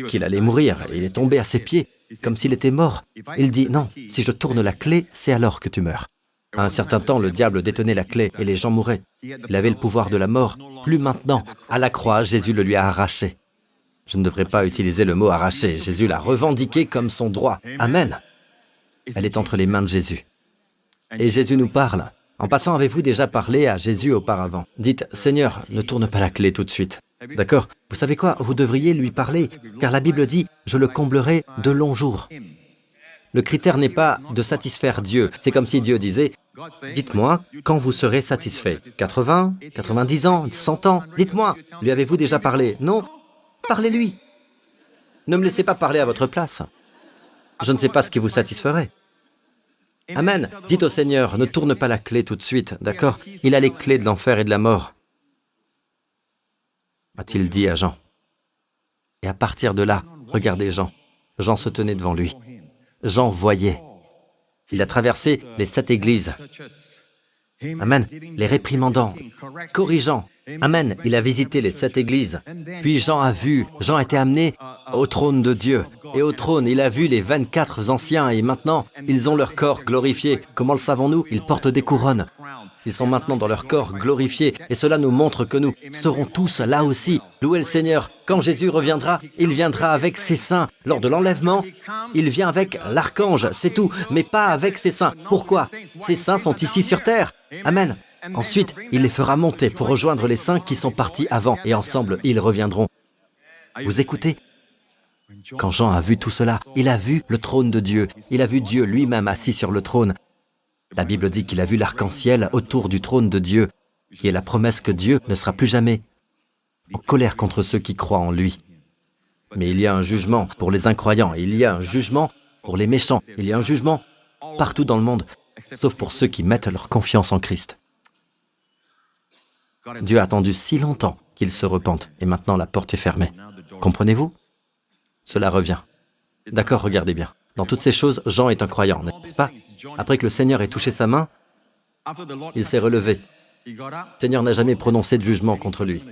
qu'il allait mourir, et il est tombé à ses pieds, comme s'il était mort. Il dit, non, si je tourne la clé, c'est alors que tu meurs. À un certain temps, le diable détenait la clé et les gens mouraient. Il avait le pouvoir de la mort. Plus maintenant. À la croix, Jésus le lui a arraché. Je ne devrais pas utiliser le mot arraché. Jésus l'a revendiqué comme son droit. Amen. Elle est entre les mains de Jésus. Et Jésus nous parle En passant, avez-vous déjà parlé à Jésus auparavant? Dites, Seigneur, ne tourne pas la clé tout de suite. D'accord? Vous savez quoi? Vous devriez lui parler, car la Bible dit, je le comblerai de longs jours. Le critère n'est pas de satisfaire Dieu. C'est comme si Dieu disait, dites-moi quand vous serez satisfait. 80, 90 ans, 100 ans, dites-moi. Lui avez-vous déjà parlé? Non? Parlez-lui. Ne me laissez pas parler à votre place. Je ne sais pas ce qui vous satisferait. Amen. Dites au Seigneur, ne tourne pas la clé tout de suite, d'accord? Il a les clés de l'enfer et de la mort, a-t-il dit à Jean. Et à partir de là, regardez Jean. Jean se tenait devant lui. Jean voyait. Il a traversé les 7 églises. Amen. Les réprimandant, corrigeant. Amen. Il a visité les 7 églises. Puis Jean a vu, Jean a été amené au trône de Dieu. Et au trône, il a vu les 24 anciens et maintenant, ils ont leur corps glorifié. Comment le savons-nous? Ils portent des couronnes. Ils sont maintenant dans leur corps glorifié. Et cela nous montre que nous serons tous là aussi. Louez le Seigneur. Quand Jésus reviendra, il viendra avec ses saints. Lors de l'enlèvement, il vient avec l'archange, c'est tout, mais pas avec ses saints. Pourquoi? Ses saints sont ici sur terre. Amen. Ensuite, il les fera monter pour rejoindre les saints qui sont partis avant, et ensemble, ils reviendront. Vous écoutez? Quand Jean a vu tout cela, il a vu le trône de Dieu. Il a vu Dieu lui-même assis sur le trône. La Bible dit qu'il a vu l'arc-en-ciel autour du trône de Dieu, qui est la promesse que Dieu ne sera plus jamais en colère contre ceux qui croient en lui. Mais il y a un jugement pour les incroyants, et il y a un jugement pour les méchants, il y a un jugement partout dans le monde, sauf pour ceux qui mettent leur confiance en Christ. Dieu a attendu si longtemps qu'ils se repentent, et maintenant la porte est fermée. Comprenez-vous? Cela revient. D'accord, regardez bien. Dans toutes ces choses, Jean est un croyant, n'est-ce pas? Après que le Seigneur ait touché sa main, il s'est relevé. Le Seigneur n'a jamais prononcé de jugement contre lui.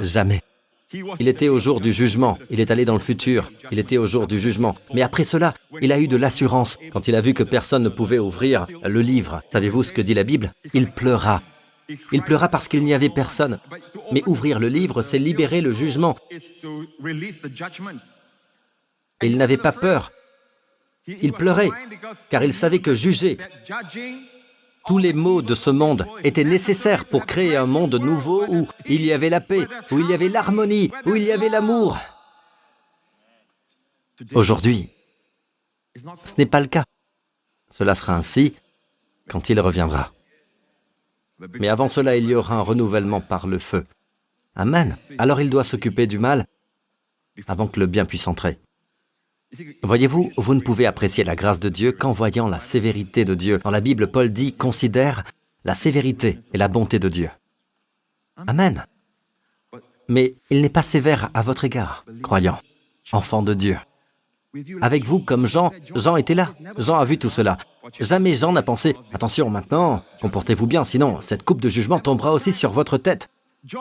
Jamais. Il était au jour du jugement, il est allé dans le futur, il était au jour du jugement. Mais après cela, il a eu de l'assurance. Quand il a vu que personne ne pouvait ouvrir le livre, savez-vous ce que dit la Bible? Il pleura. Il pleura parce qu'il n'y avait personne. Mais ouvrir le livre, c'est libérer le jugement. Et il n'avait pas peur. Il pleurait, car il savait que juger tous les maux de ce monde étaient nécessaires pour créer un monde nouveau où il y avait la paix, où il y avait l'harmonie, où il y avait l'amour. Aujourd'hui, ce n'est pas le cas. Cela sera ainsi quand il reviendra. Mais avant cela, il y aura un renouvellement par le feu. Amen. Alors il doit s'occuper du mal avant que le bien puisse entrer. Voyez-vous, vous ne pouvez apprécier la grâce de Dieu qu'en voyant la sévérité de Dieu. Dans la Bible, Paul dit, considère la sévérité et la bonté de Dieu. Amen. Mais il n'est pas sévère à votre égard, croyants, enfants de Dieu. Avec vous, comme Jean, Jean était là. Jean a vu tout cela. Jamais Jean n'a pensé, attention maintenant, comportez-vous bien, sinon cette coupe de jugement tombera aussi sur votre tête.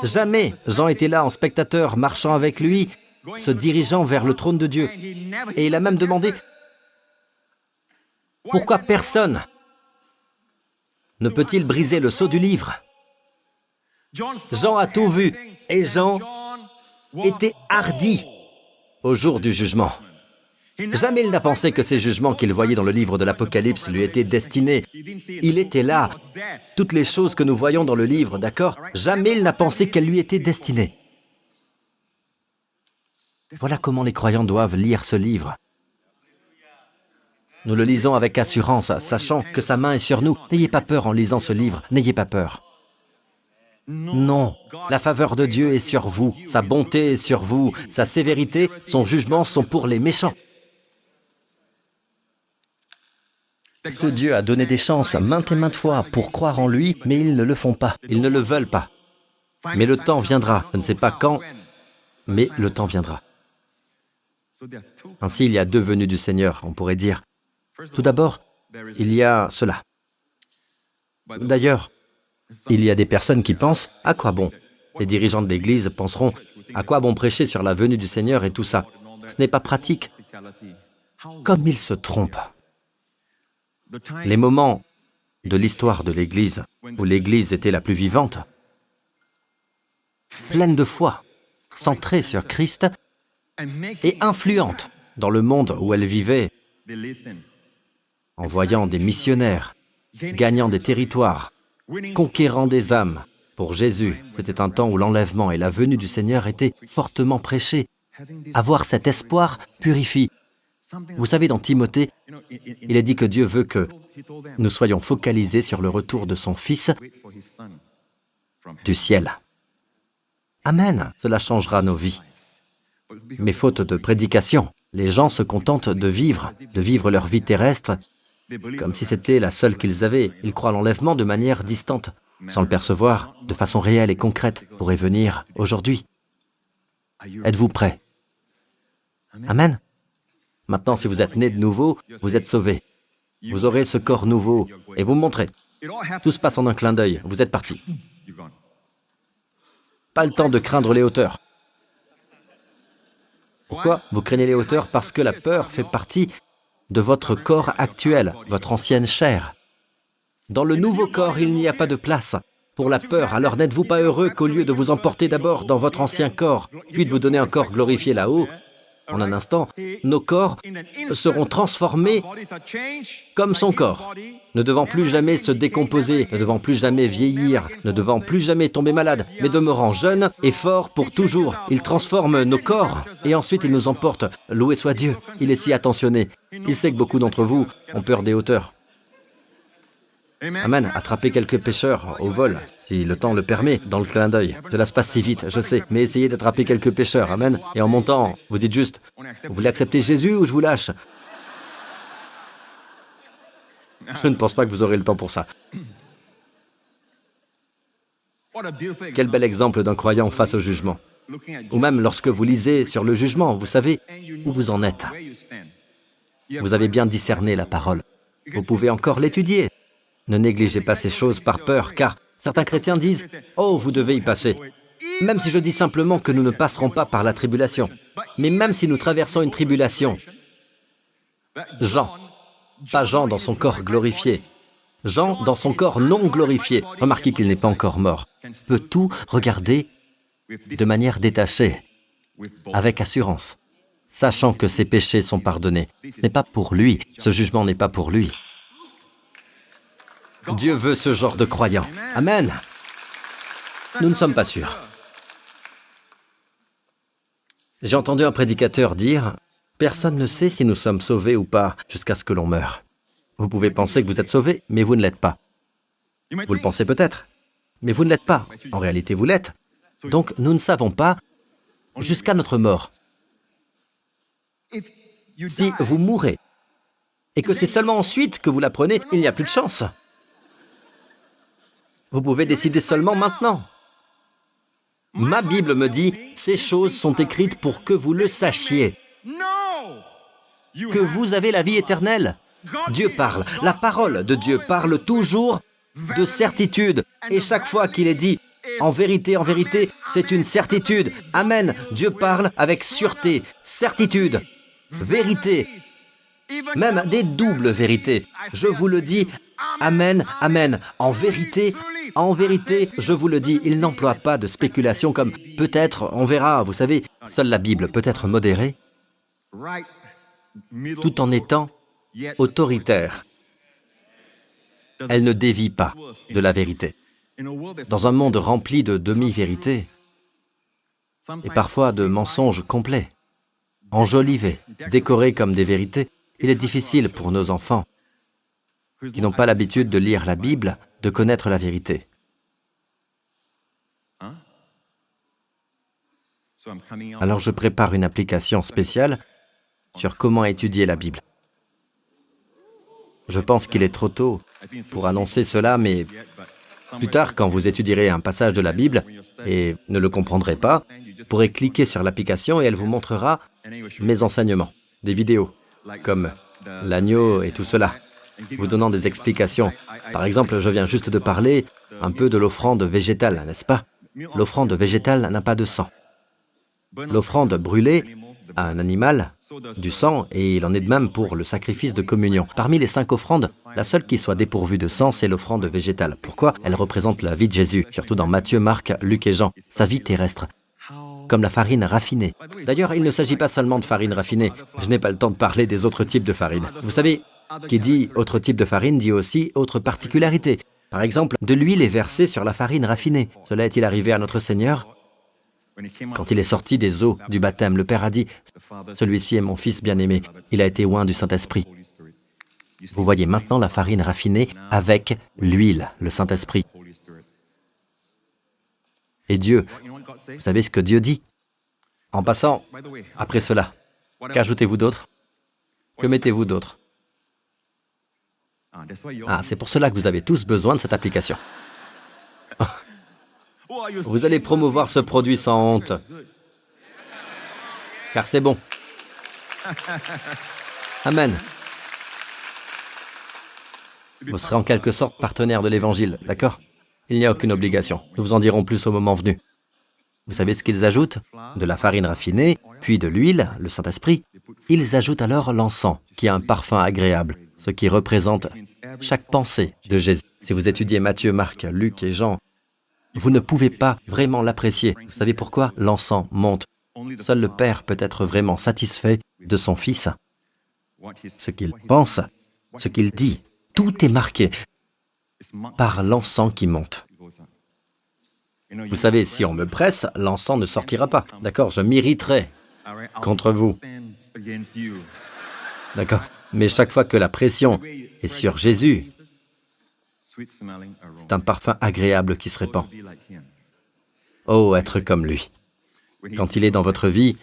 Jamais Jean était là en spectateur, marchant avec lui, se dirigeant vers le trône de Dieu. Et il a même demandé, pourquoi personne ne peut-il briser le sceau du livre? Jean a tout vu, et Jean était hardi au jour du jugement. Jamais il n'a pensé que ces jugements qu'il voyait dans le livre de l'Apocalypse lui étaient destinés. Il était là. Toutes les choses que nous voyons dans le livre, d'accord? Jamais il n'a pensé qu'elles lui étaient destinées. Voilà comment les croyants doivent lire ce livre. Nous le lisons avec assurance, sachant que sa main est sur nous. N'ayez pas peur en lisant ce livre, n'ayez pas peur. Non, la faveur de Dieu est sur vous, sa bonté est sur vous, sa sévérité, son jugement sont pour les méchants. Ce Dieu a donné des chances maintes et maintes fois pour croire en lui, mais ils ne le font pas, ils ne le veulent pas. Mais le temps viendra, je ne sais pas quand, mais le temps viendra. Ainsi, il y a 2 venues du Seigneur, on pourrait dire. Tout d'abord, il y a cela. D'ailleurs, il y a des personnes qui pensent, à quoi bon? Les dirigeants de l'Église penseront, à quoi bon prêcher sur la venue du Seigneur et tout ça? Ce n'est pas pratique. Comme ils se trompent. Les moments de l'histoire de l'Église, où l'Église était la plus vivante, pleine de foi, centrée sur Christ et influente dans le monde où elle vivait, en voyant des missionnaires gagnant des territoires, conquérant des âmes. Pour Jésus, c'était un temps où l'enlèvement et la venue du Seigneur étaient fortement prêchés. Avoir cet espoir purifie. Vous savez, dans Timothée, il est dit que Dieu veut que nous soyons focalisés sur le retour de son Fils du ciel. Amen, cela changera nos vies. Mais faute de prédication, les gens se contentent de vivre leur vie terrestre comme si c'était la seule qu'ils avaient. Ils croient à l'enlèvement de manière distante, sans le percevoir, de façon réelle et concrète, pourrait venir aujourd'hui. Êtes-vous prêts? Amen. Maintenant, si vous êtes né de nouveau, vous êtes sauvés. Vous aurez ce corps nouveau et vous me montrez. Tout se passe en un clin d'œil, vous êtes partis. Pas le temps de craindre les hauteurs. Pourquoi? Vous craignez les hauteurs parce que la peur fait partie de votre corps actuel, votre ancienne chair. Dans le nouveau corps, il n'y a pas de place pour la peur. Alors n'êtes-vous pas heureux qu'au lieu de vous emporter d'abord dans votre ancien corps, puis de vous donner un corps glorifié là-haut, en un instant, nos corps seront transformés comme son corps, ne devant plus jamais se décomposer, ne devant plus jamais vieillir, ne devant plus jamais tomber malade, mais demeurant jeune et fort pour toujours. Il transforme nos corps et ensuite il nous emporte. Loué soit Dieu, il est si attentionné. Il sait que beaucoup d'entre vous ont peur des hauteurs. Amen. Attrapez quelques pêcheurs au vol, si le temps le permet, dans le clin d'œil. Cela se passe si vite, je sais, mais essayez d'attraper quelques pêcheurs, amen. Et en montant, vous dites juste, vous voulez accepter Jésus ou je vous lâche? Je ne pense pas que vous aurez le temps pour ça. Quel bel exemple d'un croyant face au jugement. Ou même lorsque vous lisez sur le jugement, vous savez où vous en êtes. Vous avez bien discerné la parole. Vous pouvez encore l'étudier. Ne négligez pas ces choses par peur, car certains chrétiens disent « Oh, vous devez y passer ». Même si je dis simplement que nous ne passerons pas par la tribulation. Mais même si nous traversons une tribulation, Jean, pas Jean dans son corps glorifié, Jean dans son corps non glorifié, remarquez qu'il n'est pas encore mort, peut tout regarder de manière détachée, avec assurance, sachant que ses péchés sont pardonnés. Ce n'est pas pour lui, ce jugement n'est pas pour lui. Dieu veut ce genre de croyants. Amen. Nous ne sommes pas sûrs. J'ai entendu un prédicateur dire « Personne ne sait si nous sommes sauvés ou pas jusqu'à ce que l'on meure. » Vous pouvez penser que vous êtes sauvés, mais vous ne l'êtes pas. Vous le pensez peut-être, mais vous ne l'êtes pas. En réalité, vous l'êtes. Donc, nous ne savons pas jusqu'à notre mort. Si vous mourrez et que c'est seulement ensuite que vous l'apprenez, il n'y a plus de chance. Vous pouvez décider seulement maintenant. Ma Bible me dit, ces choses sont écrites pour que vous le sachiez, que vous avez la vie éternelle. Dieu parle, la parole de Dieu parle toujours de certitude. Et chaque fois qu'il est dit, en vérité, c'est une certitude. Amen. Dieu parle avec sûreté, certitude, vérité, même des doubles vérités. Je vous le dis, amen, amen. En vérité, je vous le dis, il n'emploie pas de spéculation comme « peut-être, on verra ». Vous savez, seule la Bible peut être modérée, tout en étant autoritaire. Elle ne dévie pas de la vérité. Dans un monde rempli de demi-vérités et parfois de mensonges complets, enjolivés, décorés comme des vérités, il est difficile pour nos enfants qui n'ont pas l'habitude de lire la Bible, de connaître la vérité. Alors je prépare une application spéciale sur comment étudier la Bible. Je pense qu'il est trop tôt pour annoncer cela, mais plus tard, quand vous étudierez un passage de la Bible et ne le comprendrez pas, vous pourrez cliquer sur l'application et elle vous montrera mes enseignements, des vidéos, comme l'agneau et tout cela, vous donnant des explications. Par exemple, je viens juste de parler un peu de l'offrande végétale, n'est-ce pas? L'offrande végétale n'a pas de sang. L'offrande brûlée à un animal, du sang, et il en est de même pour le sacrifice de communion. Parmi les 5 offrandes, la seule qui soit dépourvue de sang, c'est l'offrande végétale. Pourquoi? Elle représente la vie de Jésus, surtout dans Matthieu, Marc, Luc et Jean, sa vie terrestre, comme la farine raffinée. D'ailleurs, il ne s'agit pas seulement de farine raffinée. Je n'ai pas le temps de parler des autres types de farine. Vous savez, Qui dit autre type de farine dit aussi autre particularité. Par exemple, de l'huile est versée sur la farine raffinée. Cela est-il arrivé à notre Seigneur? Quand il est sorti des eaux du baptême, le Père a dit, « Celui-ci est mon Fils bien-aimé, il a été oint du Saint-Esprit. » Vous voyez maintenant la farine raffinée avec l'huile, le Saint-Esprit. Et Dieu, vous savez ce que Dieu dit? En passant, après cela, qu'ajoutez-vous d'autre? Que mettez-vous d'autre? Ah, c'est pour cela que vous avez tous besoin de cette application. Vous allez promouvoir ce produit sans honte, car c'est bon. Amen. Vous serez en quelque sorte partenaire de l'Évangile, d'accord? Il n'y a aucune obligation. Nous vous en dirons plus au moment venu. Vous savez ce qu'ils ajoutent? De la farine raffinée, puis de l'huile, le Saint-Esprit. Ils ajoutent alors l'encens, qui a un parfum agréable, ce qui représente chaque pensée de Jésus. Si vous étudiez Matthieu, Marc, Luc et Jean, vous ne pouvez pas vraiment l'apprécier. Vous savez pourquoi? L'encens monte. Seul le Père peut être vraiment satisfait de son Fils. Ce qu'il pense, ce qu'il dit, tout est marqué par l'encens qui monte. Vous savez, si on me presse, l'encens ne sortira pas. D'accord? Je m'irriterai contre vous. D'accord? Mais chaque fois que la pression est sur Jésus, c'est un parfum agréable qui se répand. Oh, être comme lui. Quand il est dans votre vie,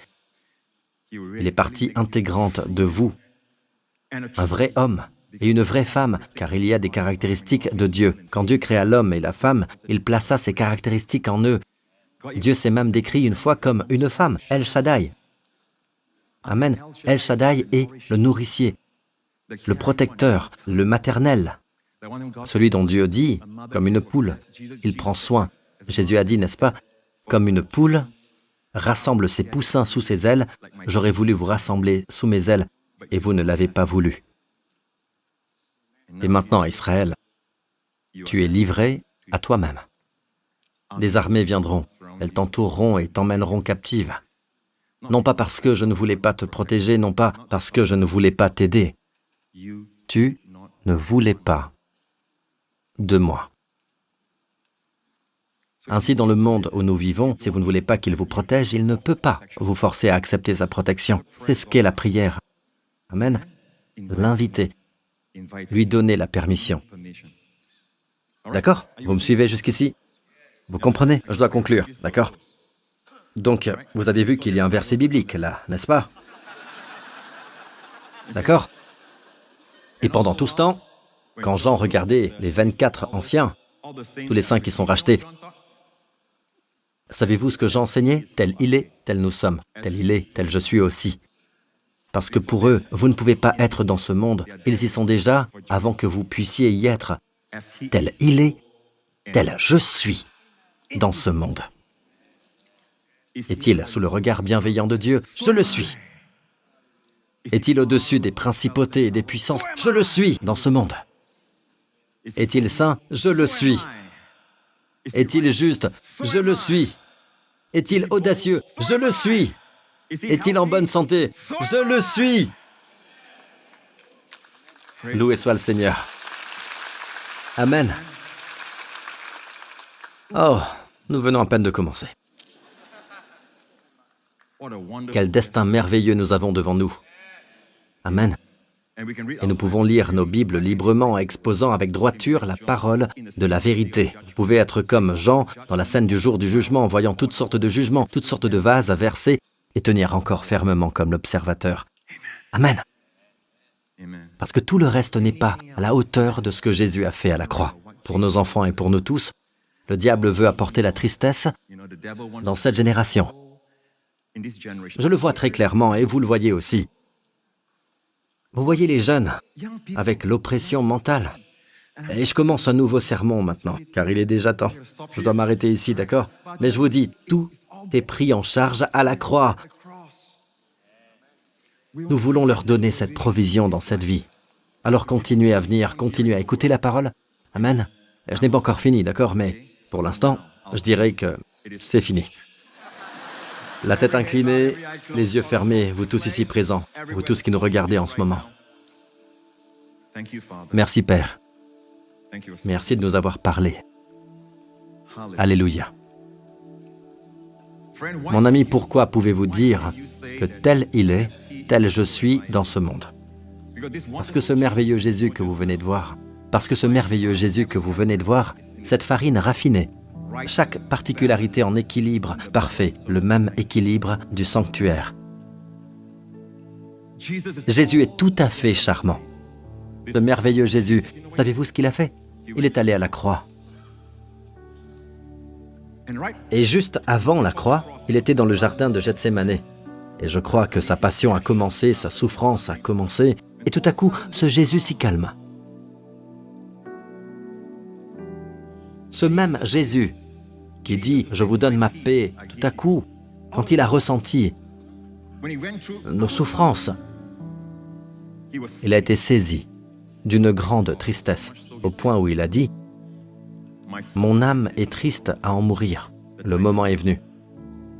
il est partie intégrante de vous. Un vrai homme et une vraie femme, car il y a des caractéristiques de Dieu. Quand Dieu créa l'homme et la femme, il plaça ces caractéristiques en eux. Dieu s'est même décrit une fois comme une femme, El Shaddai. Amen. El Shaddai est le nourricier, le protecteur, le maternel. Celui dont Dieu dit, comme une poule, il prend soin. Jésus a dit, n'est-ce pas, comme une poule rassemble ses poussins sous ses ailes, j'aurais voulu vous rassembler sous mes ailes, et vous ne l'avez pas voulu. Et maintenant, Israël, tu es livré à toi-même. Des armées viendront, elles t'entoureront et t'emmèneront captive. Non pas parce que je ne voulais pas te protéger, non pas parce que je ne voulais pas t'aider. Tu ne voulais pas de moi. Ainsi, dans le monde où nous vivons, si vous ne voulez pas qu'il vous protège, il ne peut pas vous forcer à accepter sa protection. C'est ce qu'est la prière. Amen. L'inviter, lui donner la permission. D'accord? Vous me suivez jusqu'ici? Vous comprenez? Je dois conclure, d'accord? Donc, vous avez vu qu'il y a un verset biblique là, n'est-ce pas? D'accord? Et pendant tout ce temps, quand Jean regardait les 24 anciens, tous les saints qui sont rachetés, savez-vous ce que Jean enseignait? Tel il est, tel nous sommes. Tel il est, tel je suis aussi. Parce que pour eux, vous ne pouvez pas être dans ce monde. Ils y sont déjà avant que vous puissiez y être. Tel il est, tel je suis dans ce monde. Est-il sous le regard bienveillant de Dieu? Je le suis. Est-il au-dessus des principautés et des puissances? Je le suis dans ce monde. Est-il saint? Je le suis. Est-il juste? Je le suis. Est-il audacieux? Je le suis. Est-il en bonne santé? Je le suis. Loué soit le Seigneur. Amen. Oh, nous venons à peine de commencer. Quel destin merveilleux nous avons devant nous. Amen. Et nous pouvons lire nos Bibles librement, exposant avec droiture la parole de la vérité. Vous pouvez être comme Jean dans la scène du jour du jugement, voyant toutes sortes de jugements, toutes sortes de vases à verser, et tenir encore fermement comme l'observateur. Amen. Parce que tout le reste n'est pas à la hauteur de ce que Jésus a fait à la croix. Pour nos enfants et pour nous tous, le diable veut apporter la tristesse dans cette génération. Je le vois très clairement et vous le voyez aussi. Vous voyez les jeunes avec l'oppression mentale. Et je commence un nouveau sermon maintenant, car il est déjà temps. Je dois m'arrêter ici, d'accord? Mais je vous dis, tout est pris en charge à la croix. Nous voulons leur donner cette provision dans cette vie. Alors continuez à venir, continuez à écouter la parole. Amen. Je n'ai pas encore fini, d'accord? Mais pour l'instant, je dirais que c'est fini. La tête inclinée, les yeux fermés, vous tous ici présents, vous tous qui nous regardez en ce moment. Merci Père. Merci de nous avoir parlé. Alléluia. Mon ami, pourquoi pouvez-vous dire que tel il est, tel je suis dans ce monde? Parce que ce merveilleux Jésus que vous venez de voir, cette farine raffinée, chaque particularité en équilibre parfait, le même équilibre du sanctuaire. Jésus est tout à fait charmant. Ce merveilleux Jésus, savez-vous ce qu'il a fait? Il est allé à la croix. Et juste avant la croix, il était dans le jardin de Gethsémanée. Et je crois que sa passion a commencé, sa souffrance a commencé, et tout à coup, ce Jésus s'y calme. Ce même Jésus qui dit « Je vous donne ma paix », tout à coup, quand il a ressenti nos souffrances, il a été saisi d'une grande tristesse, au point où il a dit « Mon âme est triste à en mourir, le moment est venu. »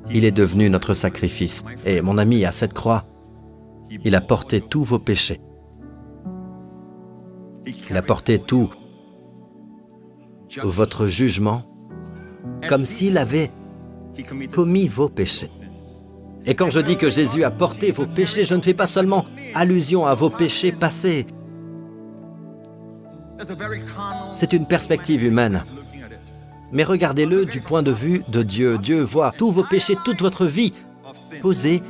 Il est devenu notre sacrifice. Et mon ami, à cette croix, il a porté tous vos péchés. Il a porté tout votre jugement, comme s'il avait commis vos péchés. Et quand je dis que Jésus a porté vos péchés, je ne fais pas seulement allusion à vos péchés passés. C'est une perspective humaine. Mais regardez-le du point de vue de Dieu. Dieu voit tous vos péchés, toute votre vie posée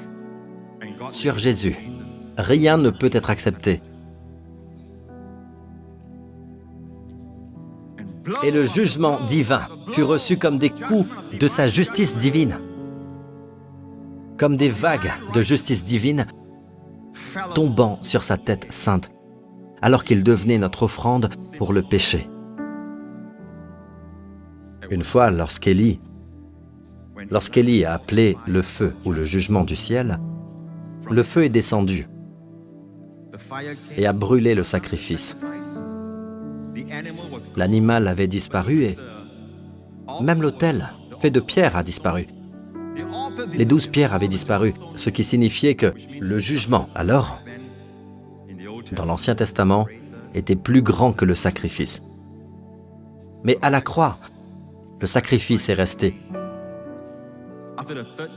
sur Jésus. Rien ne peut être accepté. Et le jugement divin fut reçu comme des coups de sa justice divine, comme des vagues de justice divine tombant sur sa tête sainte, alors qu'il devenait notre offrande pour le péché. Une fois, lorsqu'Élie a appelé le feu ou le jugement du ciel, le feu est descendu et a brûlé le sacrifice. L'animal avait disparu et même l'autel fait de pierre a disparu. Les 12 pierres avaient disparu, ce qui signifiait que le jugement, alors, dans l'Ancien Testament, était plus grand que le sacrifice. Mais à la croix, le sacrifice est resté.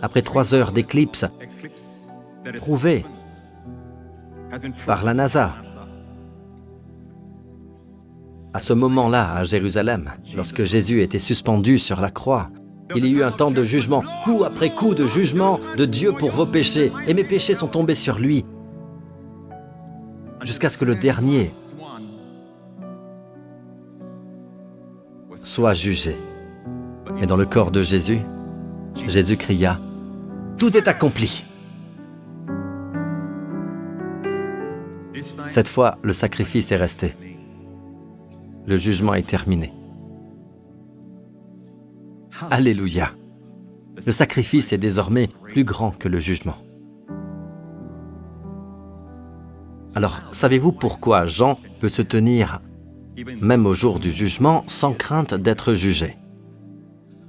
Après 3 heures d'éclipse, prouvée par la NASA, à ce moment-là, à Jérusalem, lorsque Jésus était suspendu sur la croix, il y a eu un temps de jugement, coup après coup de jugement de Dieu pour vos péchés. Et mes péchés sont tombés sur lui, jusqu'à ce que le dernier soit jugé. Mais dans le corps de Jésus, Jésus cria « Tout est accompli !» Cette fois, le sacrifice est resté. Le jugement est terminé. Alléluia! Le sacrifice est désormais plus grand que le jugement. Alors, savez-vous pourquoi Jean peut se tenir, même au jour du jugement, sans crainte d'être jugé?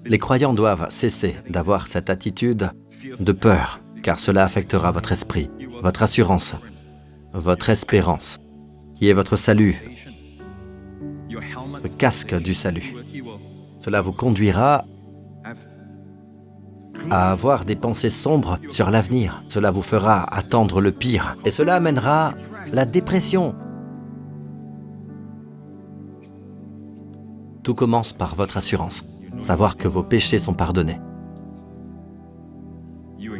Les croyants doivent cesser d'avoir cette attitude de peur, car cela affectera votre esprit, votre assurance, votre espérance, qui est votre salut, le casque du salut. Cela vous conduira à avoir des pensées sombres sur l'avenir. Cela vous fera attendre le pire, et cela amènera la dépression. Tout commence par votre assurance. Savoir que vos péchés sont pardonnés.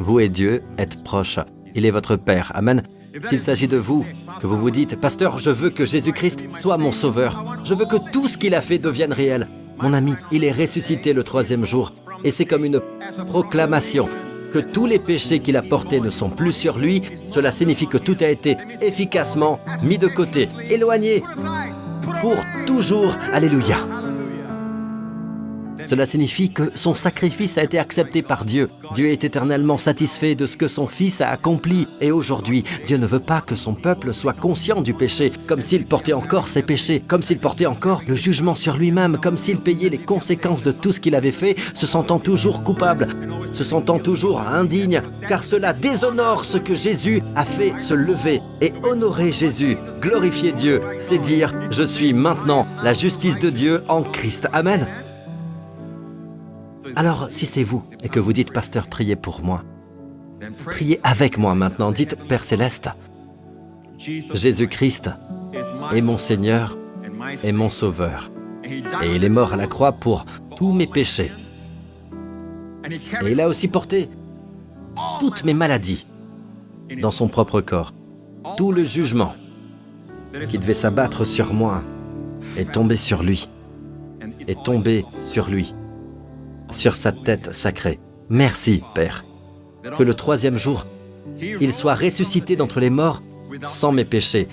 Vous et Dieu êtes proches. Il est votre Père. Amen. S'il s'agit de vous, que vous vous dites « Pasteur, je veux que Jésus-Christ soit mon sauveur. Je veux que tout ce qu'il a fait devienne réel. » Mon ami, il est ressuscité le 3e jour. Et c'est comme une proclamation que tous les péchés qu'il a portés ne sont plus sur lui. Cela signifie que tout a été efficacement mis de côté, éloigné pour toujours. Alléluia. Cela signifie que son sacrifice a été accepté par Dieu. Dieu est éternellement satisfait de ce que son Fils a accompli. Et aujourd'hui, Dieu ne veut pas que son peuple soit conscient du péché, comme s'il portait encore ses péchés, comme s'il portait encore le jugement sur lui-même, comme s'il payait les conséquences de tout ce qu'il avait fait, se sentant toujours coupable, se sentant toujours indigne, car cela déshonore ce que Jésus a fait. Se lever et honorer Jésus, glorifier Dieu, c'est dire « Je suis maintenant la justice de Dieu en Christ. » Amen. Alors, si c'est vous et que vous dites « Pasteur, priez pour moi », priez avec moi maintenant. Dites « Père Céleste, Jésus-Christ est mon Seigneur et mon Sauveur. Et il est mort à la croix pour tous mes péchés. Et il a aussi porté toutes mes maladies dans son propre corps. Tout le jugement qui devait s'abattre sur moi est tombé sur lui. Est tombé sur lui. Sur sa tête sacrée. Merci, Père. Que le troisième jour, il soit ressuscité d'entre les morts sans mes péchés.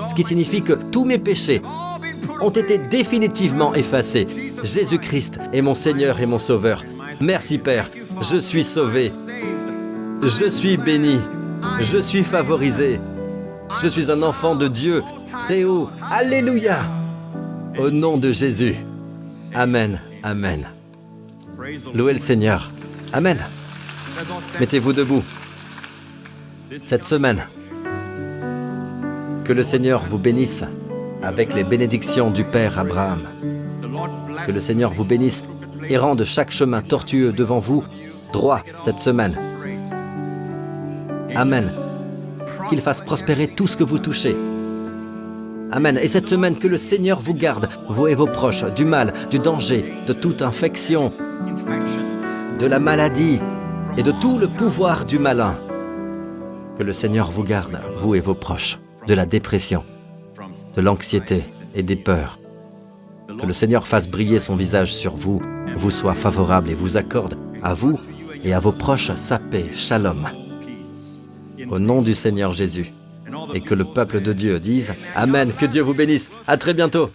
Ce qui signifie que tous mes péchés ont été définitivement effacés. Jésus-Christ est mon Seigneur et mon Sauveur. Merci, Père. Je suis sauvé. Je suis béni. Je suis favorisé. Je suis un enfant de Dieu. Très haut. Alléluia. Au nom de Jésus. Amen. Amen. Louez le Seigneur. Amen. Mettez-vous debout. Cette semaine, que le Seigneur vous bénisse avec les bénédictions du Père Abraham. Que le Seigneur vous bénisse et rende chaque chemin tortueux devant vous droit cette semaine. Amen. Qu'il fasse prospérer tout ce que vous touchez. Amen. Et cette semaine, que le Seigneur vous garde, vous et vos proches, du mal, du danger, de toute infection, de la maladie et de tout le pouvoir du malin. Que le Seigneur vous garde, vous et vos proches, de la dépression, de l'anxiété et des peurs. Que le Seigneur fasse briller son visage sur vous, vous soit favorable et vous accorde à vous et à vos proches sa paix. Shalom. Au nom du Seigneur Jésus. Et que le peuple de Dieu dise « Amen ». Que Dieu vous bénisse. À très bientôt.